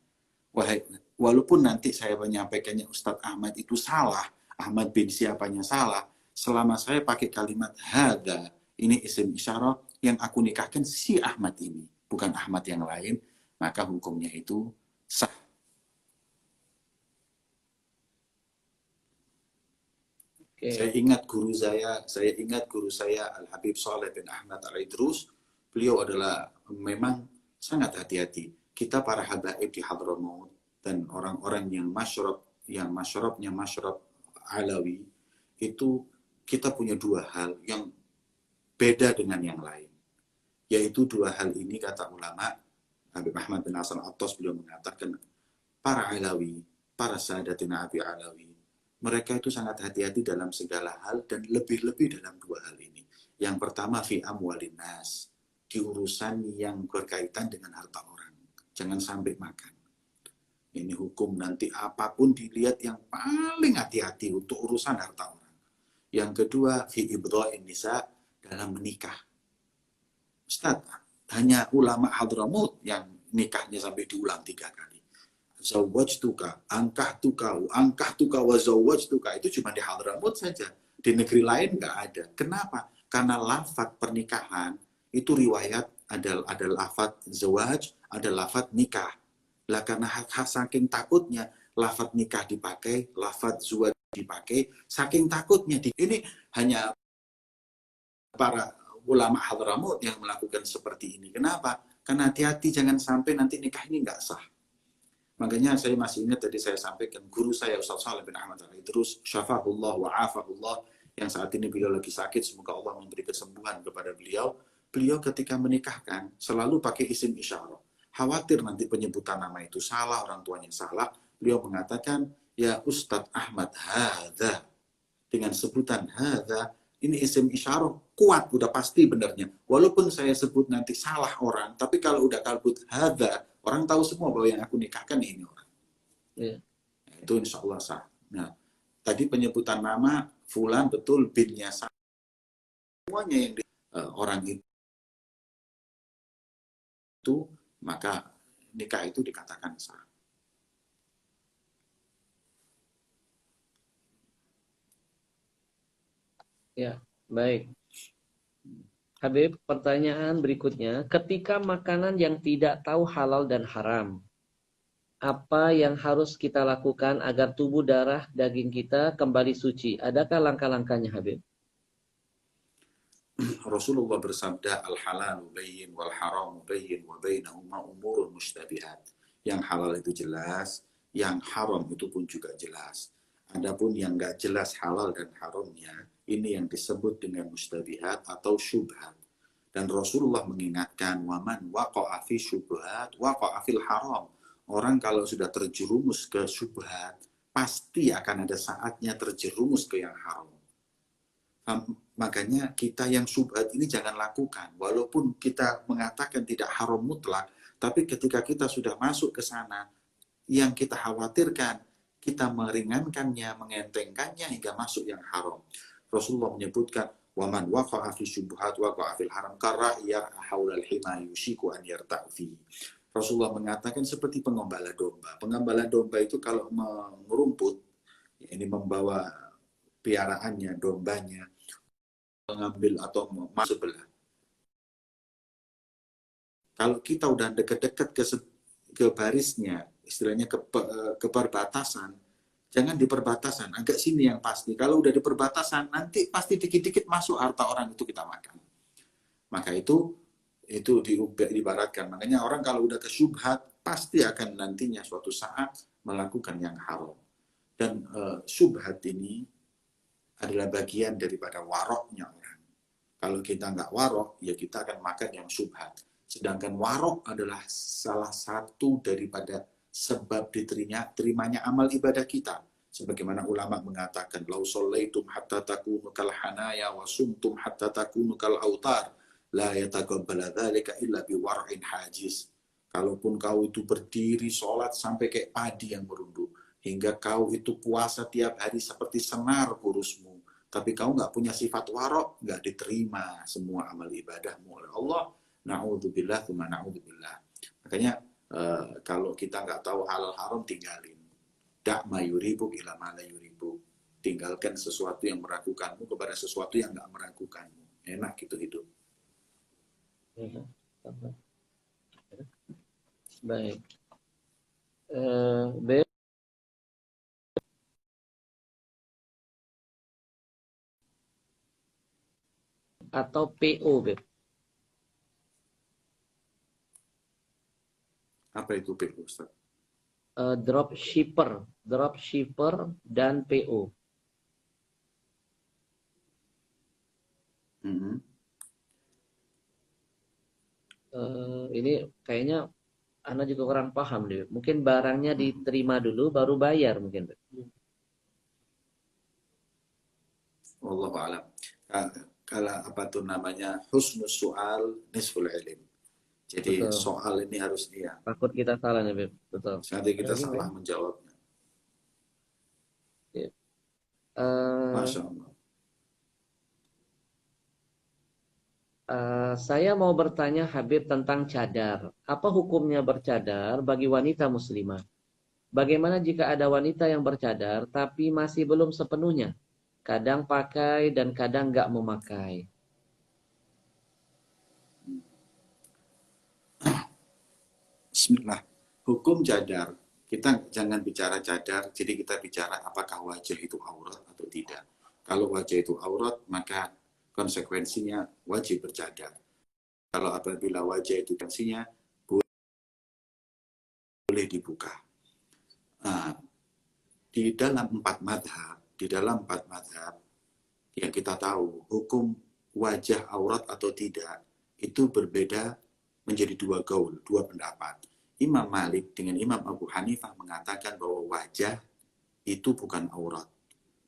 Walaupun nanti saya menyampaikannya Ustadz Ahmad itu salah, Ahmad bin siapanya salah, selama saya pakai kalimat hada, ini isim isyarah, yang aku nikahkan si Ahmad ini, bukan Ahmad yang lain, maka hukumnya itu sah. Oke. Saya ingat guru saya Al Habib Saleh bin Ahmad Al Idrus. Beliau adalah memang sangat hati-hati. Kita para habaib di Hadramaut dan orang-orang yang masyrabnya masyrab Alawi itu kita punya dua hal yang beda dengan yang lain. Yaitu dua hal ini kata ulama Habib Ahmad bin Hasan Attas beliau mengatakan para Alawi, para Sadatina Abi Alawi, mereka itu sangat hati-hati dalam segala hal dan lebih-lebih dalam dua hal ini. Yang pertama fi amwalin nas, di urusan yang berkaitan dengan harta orang. Jangan sampai makan. Ini hukum nanti apapun dilihat yang paling hati-hati untuk urusan harta orang. Yang kedua fi ibdha'in nisa, dalam menikah. Ustaz, hanya ulama Hadramaut yang nikahnya sampai diulang 3 kali. Zawwajtuka, angkahtuka wa zawwajtuka, itu cuma di Hadramaut saja. Di negeri lain nggak ada. Kenapa? Karena lafaz pernikahan itu riwayat ada lafaz zawaj, ada lafaz nikah. Lah karena saking takutnya lafaz nikah dipakai, lafaz zawaj dipakai, saking takutnya ini hanya para ulama Hadramaut yang melakukan seperti ini. Kenapa? Karena hati-hati jangan sampai nanti nikah ini nggak sah. Makanya saya masih ingat tadi saya sampaikan guru saya Ustaz Saleh bin Ahmad Al-Idrus, syafahullah wa afahullah, yang saat ini beliau lagi sakit, semoga Allah memberi kesembuhan kepada beliau. Beliau ketika menikahkan selalu pakai isim isyarah. Khawatir nanti penyebutan nama itu salah, orang tuanya salah. Beliau mengatakan, ya Ustadz Ahmad hadza, dengan sebutan hadza, ini isim isyarah kuat, udah pasti benernya. Walaupun saya sebut nanti salah orang, tapi kalau udah kalbut hadza, orang tahu semua bahwa yang aku nikahkan ini orang. Yeah. Itu insya Allah sah. Nah, tadi penyebutan nama fulan betul, binnya sah. Semuanya yang orang itu, maka nikah itu dikatakan sah. Ya, baik. Habib, pertanyaan berikutnya, ketika makanan yang tidak tahu halal dan haram, apa yang harus kita lakukan agar tubuh darah daging kita kembali suci? Adakah langkah-langkahnya, Habib? Rasulullah bersabda, al-halalu bayyin wal haramu bayyin wa bainahuma umurun mushtabihat. Yang halal itu jelas, yang haram itu pun juga jelas. Adapun yang nggak jelas halal dan haramnya, ini yang disebut dengan mustabihat atau syubhat. Dan Rasulullah mengingatkan, waman waqa'a fi syubhat waqa'a fil haram. Orang kalau sudah terjerumus ke syubhat, pasti akan ada saatnya terjerumus ke yang haram. Makanya kita yang syubhat ini jangan lakukan. Walaupun kita mengatakan tidak haram mutlak, tapi ketika kita sudah masuk ke sana, yang kita khawatirkan, kita meringankannya, mengentengkannya hingga masuk yang haram. Rasulullah menyebutkan, waman waqa'a fi syubhat waqa'a fil haram kara'iyar haulal hima yushiku an yarta'fi. Rasulullah mengatakan seperti pengembala domba. Pengembala domba itu kalau merumput, ini membawa piaraannya, dombanya, mengambil atau masuk sebelah. Kalau kita udah dekat-dekat ke barisnya, istilahnya ke perbatasan, jangan di perbatasan, agak sini yang pasti. Kalau udah di perbatasan, nanti pasti dikit-dikit masuk harta orang itu kita makan. Maka itu diibaratkan. Makanya orang kalau udah ke syubhat, pasti akan nantinya suatu saat melakukan yang haram. Dan syubhat ini adalah bagian daripada waroknya orang. Kalau kita nggak warok, ya kita akan makan yang syubhat. Sedangkan warok adalah salah satu daripada sebab terimanya amal ibadah kita. Sebagaimana ulama mengatakan, lau shallaitum hatta takunu kal hanaya wa sumtum hatta takunu kal autar, la yataqabbala dzalika illa bi war'in hajiz. Kalaupun kau itu berdiri sholat sampai kayak padi yang merunduk, hingga kau itu puasa tiap hari seperti senar kurusmu, tapi kau nggak punya sifat warok, nggak diterima semua amal ibadahmu oleh Allah. Na'udzubillah, tsumma na'udzubillah. Makanya kalau kita nggak tahu halal haram, tinggalin. Dak ma yuribuk ila ma la yuribuk. tinggalkan sesuatu yang meragukanmu kepada sesuatu yang nggak meragukanmu. Enak gitu hidup. Ya, baik. B atau PO, Beb? Apa itu PO, Ustaz? Dropshipper dan PO. Mm-hmm. Ini kayaknya Anda juga kurang paham deh. Mungkin barangnya diterima dulu baru bayar mungkin, Beb. Wallahu a'lam. Kalau apa tuh namanya husnul soal nisful ilm. Jadi Betul. soal ini harus dia. Takut kita salah nih, Beb. Betul. Nanti kita Lagi, salah Beb. menjawabnya. Ya. Eh, Masya Allah. Saya mau bertanya Habib tentang cadar. Apa hukumnya bercadar bagi wanita muslimah? Bagaimana jika ada wanita yang bercadar tapi masih belum sepenuhnya? Kadang pakai dan kadang nggak memakai. Bismillah. Hukum cadar. Kita jangan bicara cadar, jadi kita bicara apakah wajah itu aurat atau tidak. Kalau wajah itu aurat, maka konsekuensinya wajib bercadar. Kalau apabila wajah itu konsekuensinya boleh dibuka. Nah, di dalam empat madhab yang kita tahu hukum wajah aurat atau tidak itu berbeda menjadi dua gaul, dua pendapat. Imam Malik dengan Imam Abu Hanifah mengatakan bahwa wajah itu bukan aurat,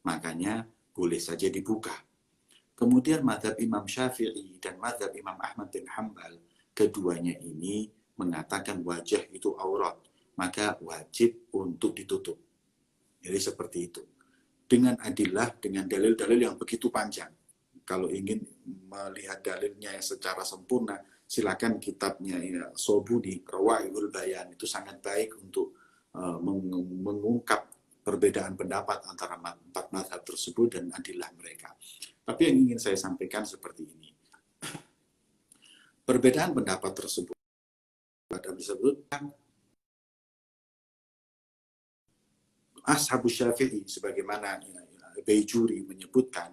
makanya boleh saja dibuka. Kemudian madhab Imam Syafi'i dan madhab Imam Ahmad bin Hanbal, keduanya ini mengatakan wajah itu aurat, maka wajib untuk ditutup. Jadi seperti itu. Dengan adillah, dengan dalil-dalil yang begitu panjang. Kalau ingin melihat dalilnya secara sempurna, silakan kitabnya ya, Sobuni, Rawaihul Bayan. Itu sangat baik untuk mengungkap perbedaan pendapat antara empat mazhab tersebut dan adillah mereka. Tapi yang ingin saya sampaikan seperti ini. Perbedaan pendapat tersebut ada disebutkan Ashabus Syafi'i sebagaimana Baijuri menyebutkan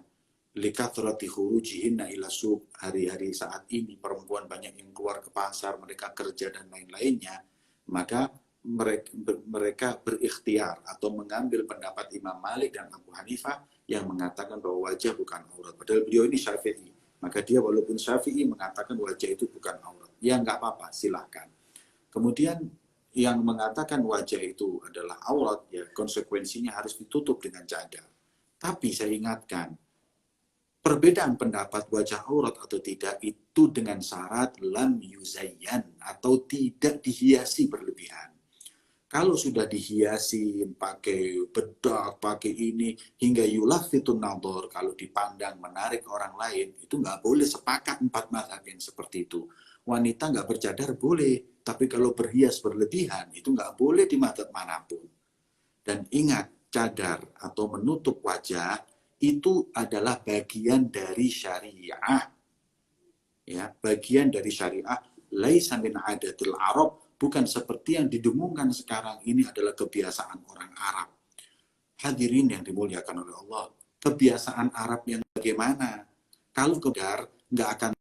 likathrati khurujihinna ila suq, hari-hari saat ini perempuan banyak yang keluar ke pasar, mereka kerja dan lain-lainnya, maka mereka berikhtiar atau mengambil pendapat Imam Malik dan Abu Hanifah yang mengatakan bahwa wajah bukan aurat. Padahal beliau ini Syafi'i, maka dia walaupun Syafi'i mengatakan wajah itu bukan aurat. Ya nggak apa-apa, silahkan. Kemudian yang mengatakan wajah itu adalah aurat, ya konsekuensinya harus ditutup dengan cadar. Tapi saya ingatkan, perbedaan pendapat wajah aurat atau tidak itu dengan syarat lam yuzayyan atau tidak dihiasi berlebihan. Kalau sudah dihiasi pakai bedak, pakai ini hingga yulafitun nadhar, kalau dipandang menarik orang lain, itu nggak boleh. Sepakat empat mazhab yang seperti itu. Wanita nggak bercadar boleh, tapi kalau berhias berlebihan itu nggak boleh di mazhab manapun. Dan ingat, cadar atau menutup wajah itu adalah bagian dari syariah. Ya, bagian dari syariah. Laisa min adatil Arab, bukan seperti yang didengungkan sekarang ini adalah kebiasaan orang Arab. Hadirin yang dimuliakan oleh Allah, kebiasaan Arab yang bagaimana? Kalau cadar nggak akan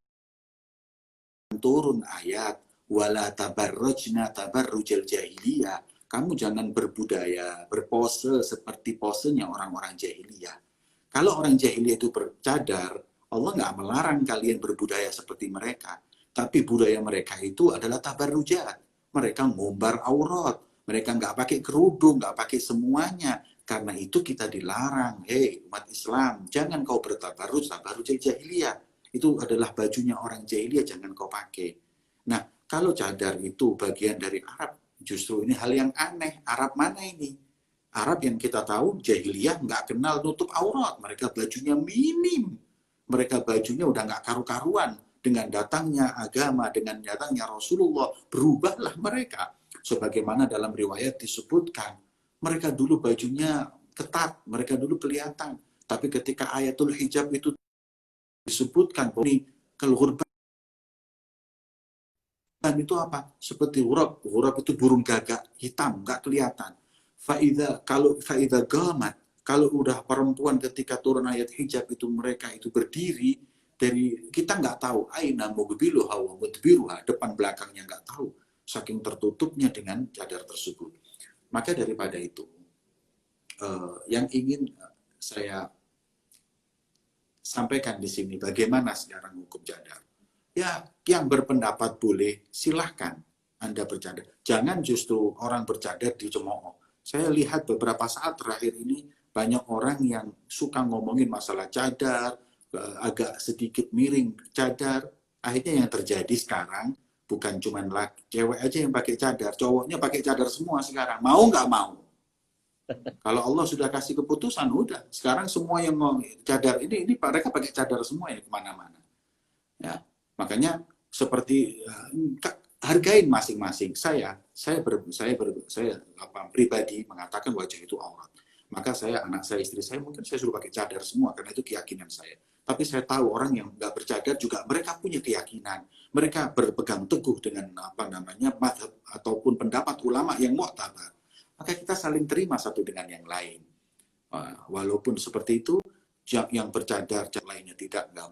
turun ayat wala tabarrujna tabarrujal jahiliyah. Kamu jangan berbudaya, berpose seperti posenya orang-orang jahiliyah. Kalau orang jahiliyah itu bercadar, Allah nggak melarang kalian berbudaya seperti mereka. Tapi budaya mereka itu adalah tabarrujat. Mereka ngumbar aurat. Mereka nggak pakai kerudung, nggak pakai semuanya. Karena itu kita dilarang. Hei umat Islam, jangan kau bertabarruj, tabarrujal jahiliyah. Itu adalah bajunya orang jahiliyah, jangan kau pakai. Nah, kalau cadar itu bagian dari Arab, justru ini hal yang aneh. Arab mana ini? Arab yang kita tahu jahiliyah nggak kenal nutup aurat. Mereka bajunya minim. Mereka bajunya udah nggak karu-karuan. Dengan datangnya agama, dengan datangnya Rasulullah, berubahlah mereka. Sebagaimana dalam riwayat disebutkan, mereka dulu bajunya ketat, mereka dulu kelihatan. Tapi ketika ayatul hijab itu disebutkan bahwa ini keluhur itu apa? Seperti huruf. Huruf itu burung gagak hitam, nggak kelihatan. Faida gamat, kalau udah perempuan ketika turun ayat hijab itu mereka itu berdiri dari kita nggak tahu aina mugbilu hawa mudbiruha, depan belakangnya nggak tahu, saking tertutupnya dengan cadar tersebut. Maka daripada itu yang ingin saya sampaikan di sini, bagaimana sekarang hukum cadar. Ya, yang berpendapat boleh, silahkan Anda bercadar. Jangan justru orang bercadar dicemooh. Saya lihat beberapa saat terakhir ini, banyak orang yang suka ngomongin masalah cadar, agak sedikit miring cadar. Akhirnya yang terjadi sekarang, bukan cuma cewek aja yang pakai cadar, cowoknya pakai cadar semua sekarang. Mau nggak mau. Kalau Allah sudah kasih keputusan, udah. Sekarang semua yang mau cadar ini mereka pakai cadar semua ya kemana-mana. Ya, makanya seperti hargain masing-masing. Saya pribadi mengatakan wajah itu aurat. Maka saya, anak saya, istri saya mungkin saya suruh pakai cadar semua karena itu keyakinan saya. Tapi saya tahu orang yang nggak bercadar juga mereka punya keyakinan. Mereka berpegang teguh dengan mazhab ataupun pendapat ulama yang mu'tabar. Maka kita saling terima satu dengan yang lain. Walaupun seperti itu, yang bercadar lainnya nggak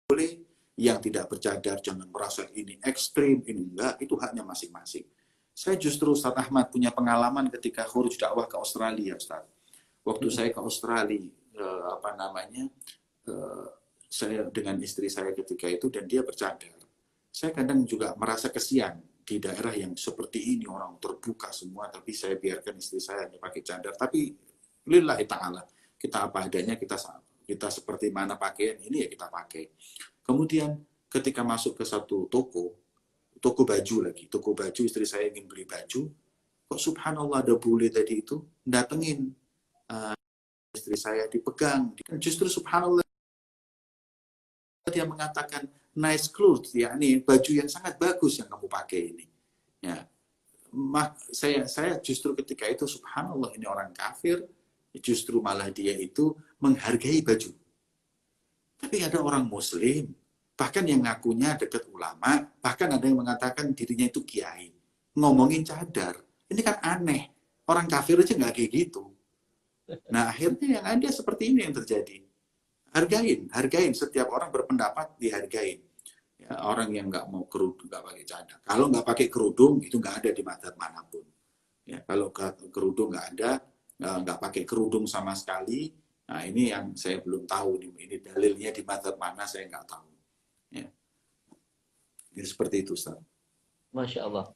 boleh, yang tidak bercadar jangan merasa ini ekstrim, ini enggak, itu haknya masing-masing. Saya justru Ustaz Ahmad punya pengalaman ketika khuruj dakwah ke Australia, Ustaz. Waktu saya ke Australia, saya dengan istri saya ketika itu dan dia bercadar. Saya kadang juga merasa kesian di daerah yang seperti ini orang terbuka semua, tapi saya biarkan istri saya hanya pakai cadar. Tapi lillahi ta'ala, kita apa adanya, kita seperti mana pakaian ini ya kita pakai. Kemudian ketika masuk ke satu toko baju lagi, toko baju, istri saya ingin beli baju, kok subhanallah ada bule tadi itu datengin istri saya dipegang, justru subhanallah dia mengatakan nice clothes, ya ini baju yang sangat bagus yang kamu pakai ini. Ya, saya justru ketika itu subhanallah ini orang kafir, justru malah dia itu menghargai baju. Tapi ada orang muslim, bahkan yang ngakunya dekat ulama, bahkan ada yang mengatakan dirinya itu kiai, ngomongin cadar. Ini kan aneh. Orang kafir aja nggak kayak gitu. Nah akhirnya yang ada seperti ini yang terjadi. Hargain. Setiap orang berpendapat dihargain. Ya, orang yang nggak mau kerudung, nggak pakai cadar. Kalau nggak pakai kerudung, itu nggak ada di mazhab manapun. Ya, kalau kerudung nggak ada, nggak pakai kerudung sama sekali. Nah ini yang saya belum tahu. Ini dalilnya di mazhab mana saya nggak tahu. Ya. Jadi seperti itu, Ustaz. Masya Allah.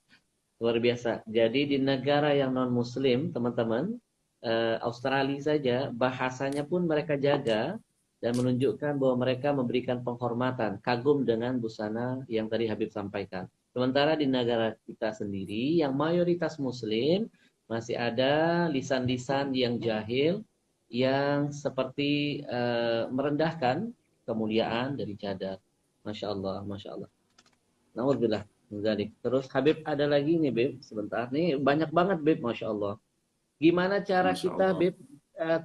Luar biasa. Jadi di negara yang non-muslim, teman-teman, Australia saja, bahasanya pun mereka jaga dan menunjukkan bahwa mereka memberikan penghormatan, kagum dengan busana yang tadi Habib sampaikan. Sementara di negara kita sendiri, yang mayoritas muslim, masih ada lisan-lisan yang jahil, yang seperti merendahkan kemuliaan dari cadar. Masya Allah, Masya Allah. Nauzubillah. Terus Habib ada lagi nih Beb, sebentar. Nih banyak banget Beb, Masya Allah. Gimana cara Masya kita Allah. Beb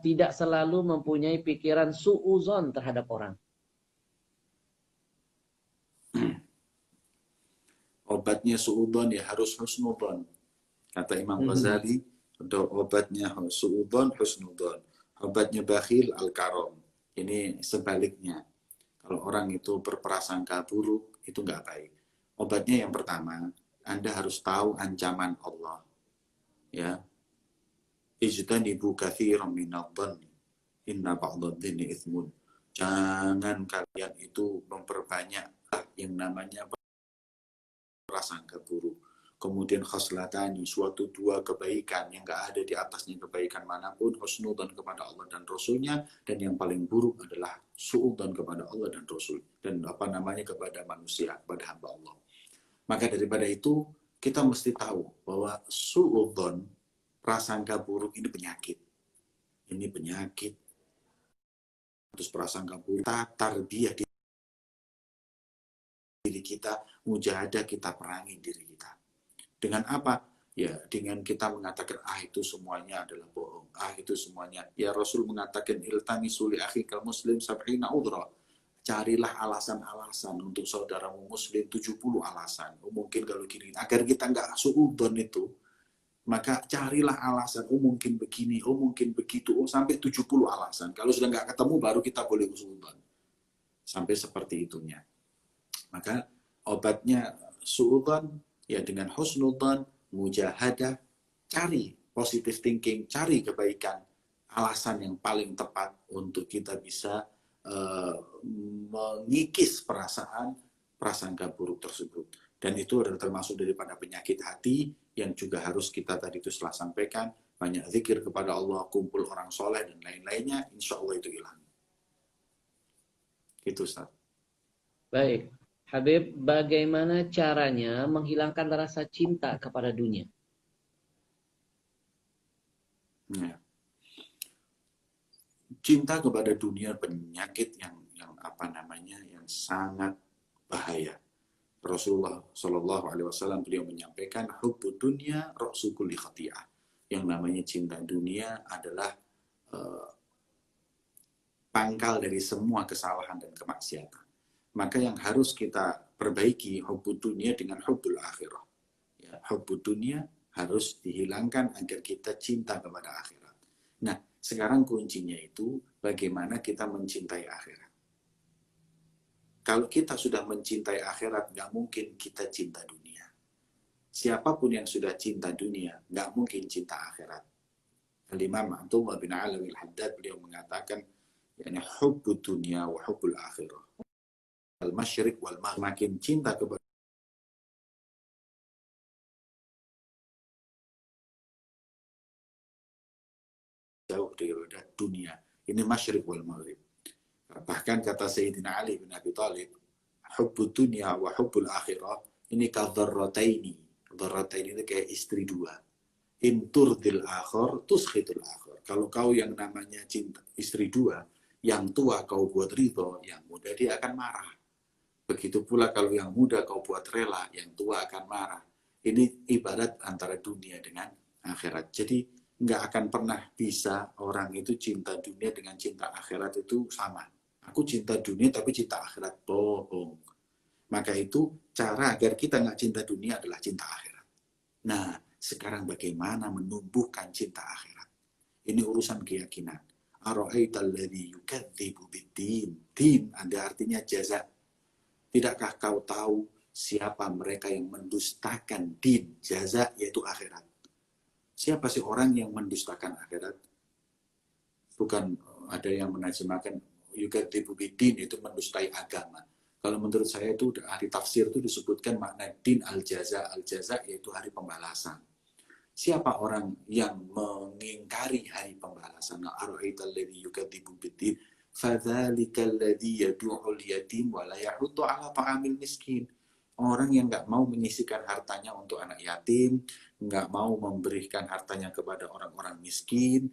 tidak selalu mempunyai pikiran suuzon terhadap orang? Obatnya suudon ya harus husnudon. Kata Imam Ghazali, obatnya suudon, husnudon. Obatnya bakhil, al-karom. Ini sebaliknya. Kalau orang itu berprasangka buruk, itu nggak baik. Obatnya yang pertama, Anda harus tahu ancaman Allah. Ya, ijtanibu katsiran minadh-dhanni inna ba'dadh-dhanni itsmun. Jangan kalian itu memperbanyak yang namanya prasangka buruk. Kemudian khoslatani, suatu dua kebaikan yang nggak ada di atasnya kebaikan manapun, husnudan kepada Allah dan Rasulnya, dan yang paling buruk adalah suudan kepada Allah dan Rasul, dan kepada manusia, kepada hamba Allah. Maka daripada itu, kita mesti tahu bahwa suudan, prasangka buruk ini penyakit. Ini penyakit. Terus prasangka buruk, tatar dia di diri kita, mujahadah kita perangi diri kita. Dengan apa? Ya, dengan kita mengatakan, itu semuanya adalah bohong, itu semuanya. Ya, Rasul mengatakan, iltamisu li akhikal muslim sab'ina udhra. Carilah alasan-alasan untuk saudaramu muslim, 70 alasan. Mungkin kalau gini, agar kita nggak suudon itu, maka carilah alasan, mungkin begini, mungkin begitu, sampai 70 alasan. Kalau sudah nggak ketemu, baru kita boleh suudon. Sampai seperti itunya. Maka obatnya suudon, ya dengan husnudon, mujahadah, cari positive thinking, cari kebaikan, alasan yang paling tepat untuk kita bisa mengikis perasaan prasangka buruk tersebut. Dan itu adalah termasuk daripada penyakit hati yang juga harus kita tadi itu setelah sampaikan, banyak zikir kepada Allah, kumpul orang soleh dan lain-lainnya, insya Allah itu hilang. Itu Ustaz. Baik. Habib, bagaimana caranya menghilangkan rasa cinta kepada dunia? Ya. Cinta kepada dunia penyakit yang apa namanya, yang sangat bahaya. Rasulullah Shallallahu Alaihi Wasallam beliau menyampaikan, hubbud dunya ra'su kulli khati'ah. Yang namanya cinta dunia adalah pangkal dari semua kesalahan dan kemaksiatan. Maka yang harus kita perbaiki hubbud dunia dengan hubbul akhirah. Ya, hubbud dunia harus dihilangkan agar kita cinta kepada akhirat. Nah, sekarang kuncinya itu bagaimana kita mencintai akhirat. Kalau kita sudah mencintai akhirat, nggak mungkin kita cinta dunia. Siapapun yang sudah cinta dunia, nggak mungkin cinta akhirat. Al-Imam Abdullah bin Alawi al-Haddad beliau mengatakan, yani hubbud dunia wa hubbul akhirah. Al-masyriq wal maghrib. Makin cinta kepada jauh daripada dunia. Ini masyriq wal maghrib. Bahkan kata Sayyidina Ali bin Abi Thalib, hubbud dunya wa hubbul akhirah ini kadharrataini. Dharrataini itu kayak istri dua. In turdil akhir tuskhitul akhir. Kalau kau yang namanya cinta istri dua, yang tua kau buat ridho, yang muda dia akan marah. Begitu pula kalau yang muda kau buat rela, yang tua akan marah. Ini ibarat antara dunia dengan akhirat. Jadi nggak akan pernah bisa orang itu cinta dunia dengan cinta akhirat itu sama. Aku cinta dunia tapi cinta akhirat. Bohong. Maka itu cara agar kita nggak cinta dunia adalah cinta akhirat. Nah, sekarang bagaimana menumbuhkan cinta akhirat? Ini urusan keyakinan. Ara'aital ladzi yukadzibu bid-din. Din ada artinya jaza. Tidakkah kau tahu siapa mereka yang mendustakan din, jaza yaitu akhirat? Siapa sih orang yang mendustakan akhirat? Bukan ada yang menerjemahkan yukadzibu bid-din itu mendustai agama. Kalau menurut saya itu ahli tafsir itu disebutkan makna din al-jaza yaitu hari pembalasan. Siapa orang yang mengingkari hari pembalasan? Ara'aital ladzi yukadzibu bid-din fadzalika alladzi yad'ul yatim wa la yahuddu 'ala ta'amil miskin. Orang yang nggak mau menyisihkan hartanya untuk anak yatim, nggak mau memberikan hartanya kepada orang-orang miskin,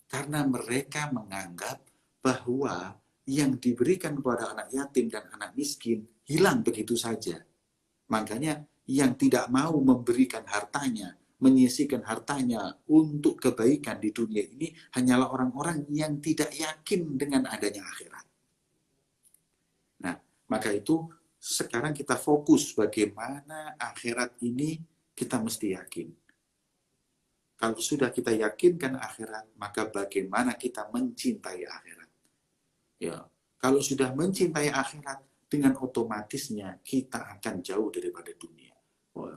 karena mereka menganggap bahwa yang diberikan kepada anak yatim dan anak miskin hilang begitu saja. Makanya yang tidak mau memberikan hartanya, menyisihkan hartanya untuk kebaikan di dunia ini hanyalah orang-orang yang tidak yakin dengan adanya akhirat. Nah, maka itu sekarang kita fokus bagaimana akhirat ini kita mesti yakin. Kalau sudah kita yakinkan akhirat, maka bagaimana kita mencintai akhirat. Ya, kalau sudah mencintai akhirat, dengan otomatisnya kita akan jauh daripada dunia.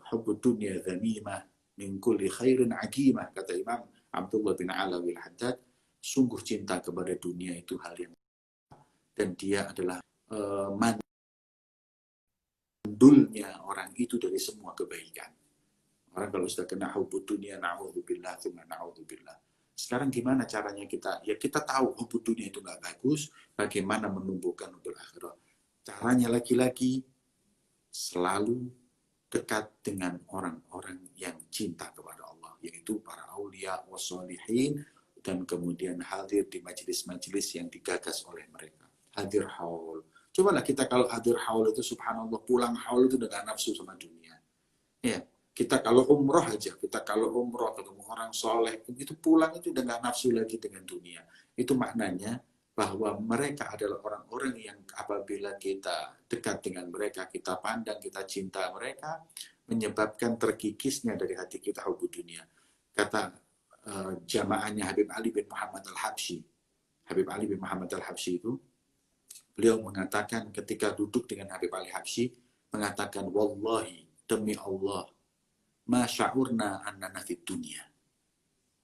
Hubbud dunya dhamimah min kulli khairin aqimah, kata Imam Abdullah bin Alawi al-Haddad. Sungguh cinta kepada dunia itu hal yang, dan dia adalah mandulnya orang itu dari semua kebaikan. Orang kalau sudah kena hubbud dunya, na'udzubillah, tsumma na'udzubillah. Sekarang gimana caranya kita? Ya kita tahu hubbud dunia itu nggak bagus, bagaimana menumbuhkan hubbul akhirah. Caranya lagi-lagi selalu dekat dengan orang-orang yang cinta kepada Allah, yaitu para aulia wassalihin, dan kemudian hadir di majelis-majelis yang digagas oleh mereka. Hadir haul. Cobalah kita kalau hadir haul itu subhanallah, pulang haul itu dengan nafsu sama dunia. Ya, Kita kalau umroh aja, kita kalau umroh ketemu orang soleh, itu pulang itu udah nggak nafsu lagi dengan dunia. Itu maknanya bahwa mereka adalah orang-orang yang apabila kita dekat dengan mereka, kita pandang, kita cinta mereka, menyebabkan terkikisnya dari hati kita hubbu dunia. Kata jamaahnya Habib Ali bin Muhammad Al-Habsyi. Habib Ali bin Muhammad Al-Habsyi itu, beliau mengatakan ketika duduk dengan Habib Ali Habsyi, mengatakan, wallahi, demi Allah, ma sya'urna annana fid dunia.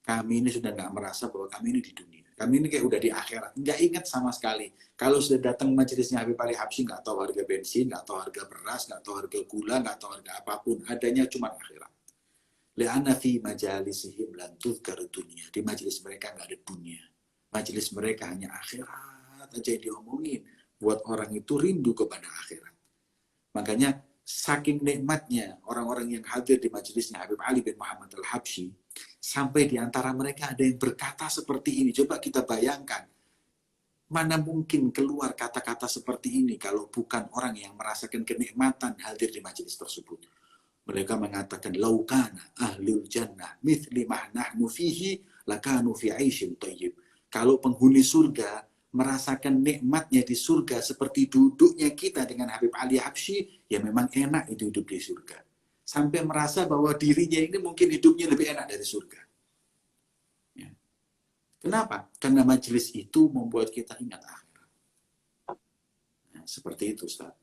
Kami ini sudah nggak merasa bahwa kami ini di dunia. Kami ini kayak udah di akhirat. Nggak ingat sama sekali. Kalau sudah datang majelisnya Habib Ali Habsyi, nggak tahu harga bensin, nggak tahu harga beras, nggak tahu harga gula, nggak tahu harga apapun. Adanya cuma akhirat. Li'anna fi majalisihim lan tuzkar dunia. Di majelis mereka nggak ada dunia. Majelis mereka hanya akhirat aja yang diomongin. Buat orang itu rindu kepada akhirat. Makanya saking nikmatnya orang-orang yang hadir di majelisnya Habib Ali bin Muhammad Al-Habsyi, sampai di antara mereka ada yang berkata seperti ini. Coba kita bayangkan, mana mungkin keluar kata-kata seperti ini kalau bukan orang yang merasakan kenikmatan hadir di majelis tersebut. Mereka mengatakan, laukana ahlul jannah mithli ma nahnu fihi lakanu fi 'aisyin thayyib. Kalau penghuni surga merasakan nikmatnya di surga seperti duduknya kita dengan Habib Ali Habsyi, ya memang enak itu hidup di surga. Sampai merasa bahwa dirinya ini mungkin hidupnya lebih enak dari surga. Ya. Kenapa? Karena majelis itu membuat kita ingat akhirat. Nah, seperti itu, Ustaz.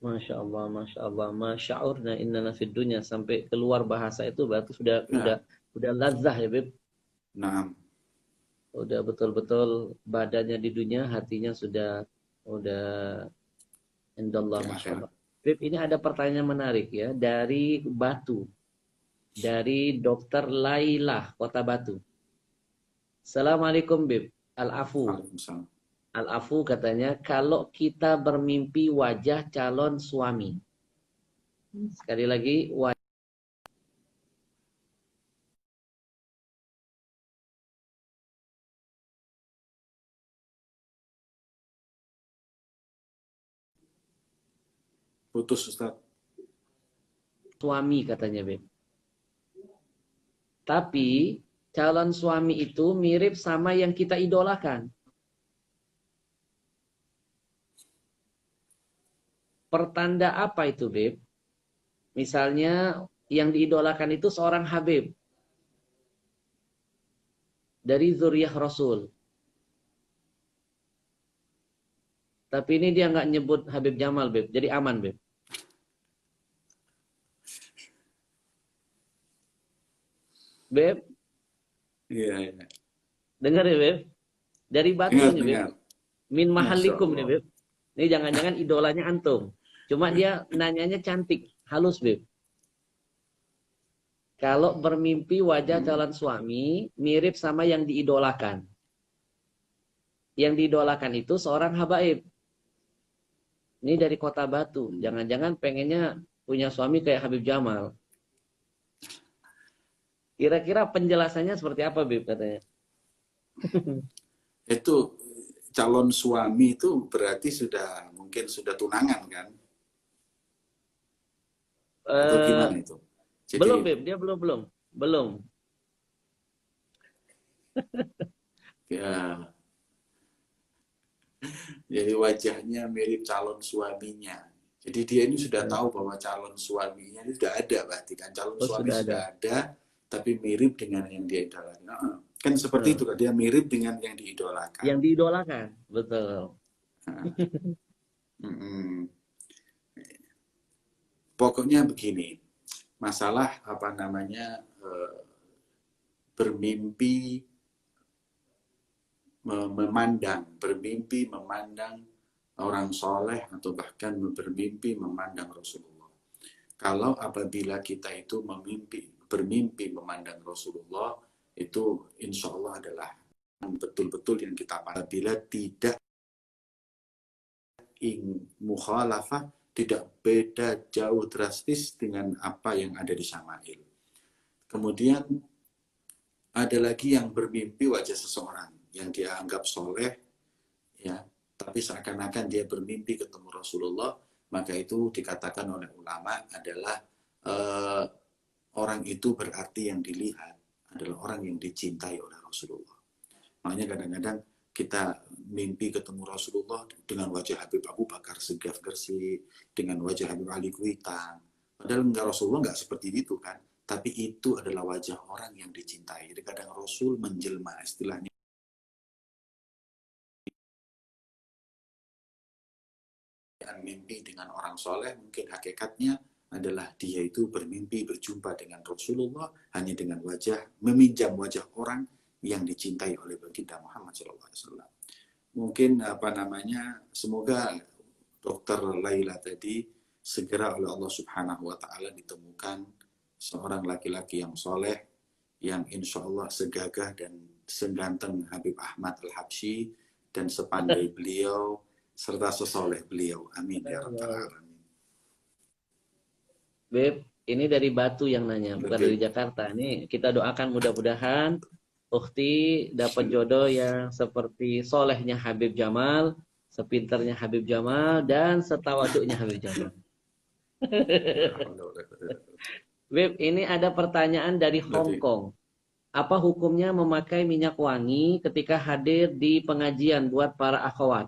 Masya Allah, Masya Allah, masya'urna innana fid dunya, sampai keluar bahasa itu berarti udah lazah ya, Beb. Nah, Udah betul-betul badannya di dunia, hatinya udah indallah, di Masya akhirat. Allah. Beb, ini ada pertanyaan menarik ya dari Batu, dari Dokter Lailah, Kota Batu. Assalamualaikum, Beb. Al-Afu. Waalaikumsalam. Al-Afu katanya, kalau kita bermimpi wajah calon suami. Sekali lagi, Putus, Ustaz. suami katanya, Beb. Tapi calon suami itu mirip sama yang kita idolakan. Pertanda apa itu, Beb? Misalnya yang diidolakan itu seorang Habib dari zuriyah Rasul. Tapi ini dia nggak nyebut Habib Jamal, Beb. Jadi aman, Beb. Beb, Iya, iya. dengar ya, Beb? Dari Batu Dengar, nih, Beb. dengar. Min Masya mahalikum nih, Allah. Beb. Ini jangan-jangan idolanya antum. Cuma dia nanyanya cantik, halus, Beb. Kalau bermimpi wajah calon suami mirip sama yang diidolakan. Yang diidolakan itu seorang habaib. Ini dari Kota Batu. Jangan-jangan pengennya punya suami kayak Habib Jamal. Kira-kira penjelasannya seperti apa, Bib, katanya? Itu calon suami itu berarti mungkin sudah tunangan kan? Atau Eh, gimana itu? belum, Jadi Bib. Dia belum. Belum. ya, jadi wajahnya mirip calon suaminya. Jadi dia ini sudah tahu bahwa calon suaminya ini sudah ada, berarti kan calon Oh, suami sudah ada. sudah ada, tapi mirip dengan yang dia idolakan. Nah, kan seperti itu kan, dia mirip dengan yang diidolakan. Yang diidolakan. Betul. Nah, pokoknya begini, masalah apa namanya bermimpi bermimpi memandang orang soleh atau bahkan bermimpi memandang Rasulullah. Kalau apabila kita itu bermimpi memandang Rasulullah, itu insya Allah adalah betul-betul yang kita pandang. Apabila tidak mukhalafah, tidak beda jauh drastis dengan apa yang ada di Syama'il. Kemudian ada lagi yang bermimpi wajah seseorang yang dia anggap soleh, ya, tapi seakan-akan dia bermimpi ketemu Rasulullah, maka itu dikatakan oleh ulama adalah eh, orang itu berarti yang dilihat adalah orang yang dicintai oleh Rasulullah. Makanya kadang-kadang kita mimpi ketemu Rasulullah dengan wajah Habib Abu Bakar Segaf Gersi, dengan wajah Habib Ali Kuitang. Padahal enggak, Rasulullah nggak seperti itu kan. Tapi itu adalah wajah orang yang dicintai. Jadi kadang Rasul menjelma, istilahnya mimpi dengan orang soleh, mungkin hakikatnya adalah dia itu bermimpi berjumpa dengan Rasulullah hanya dengan wajah, meminjam wajah orang yang dicintai oleh baginda Muhammad SAW. Mungkin apa namanya, semoga Dokter Laila tadi segera oleh Allah Subhanahu Wa Taala ditemukan seorang laki-laki yang soleh, yang insya Allah segagah dan seganteng Habib Ahmad Al-Habsyi dan sepandai beliau serta sesoleh beliau. Amin ya rabbal alamin. Beb, ini dari Batu yang nanya, bukan dari Oke. Jakarta. Ini kita doakan mudah-mudahan Ukti dapat jodoh yang seperti solehnya Habib Jamal, sepinternya Habib Jamal, dan setawaduknya Habib Jamal. Beb, ini ada pertanyaan dari Hong Berarti, Kong. Apa hukumnya memakai minyak wangi ketika hadir di pengajian buat para akhwat?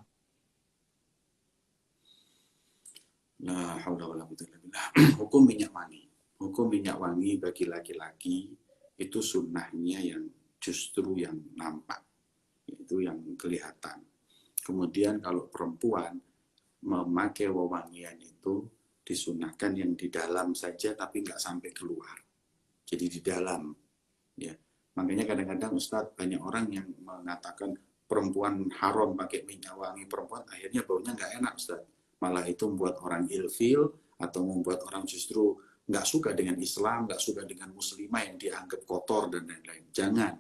nah, hukum minyak wangi. Hukum minyak wangi bagi laki-laki itu sunnahnya yang justru yang nampak, itu yang kelihatan. Kemudian kalau perempuan memakai wewangian itu disunahkan yang di dalam saja tapi nggak sampai keluar. Jadi di dalam, ya. Makanya kadang-kadang Ustadz banyak orang yang mengatakan perempuan haram pakai minyak wangi perempuan, akhirnya baunya nggak enak Ustadz. Malah itu membuat orang ilfil atau membuat orang justru nggak suka dengan Islam, nggak suka dengan muslimah yang dianggap kotor dan lain-lain. Jangan,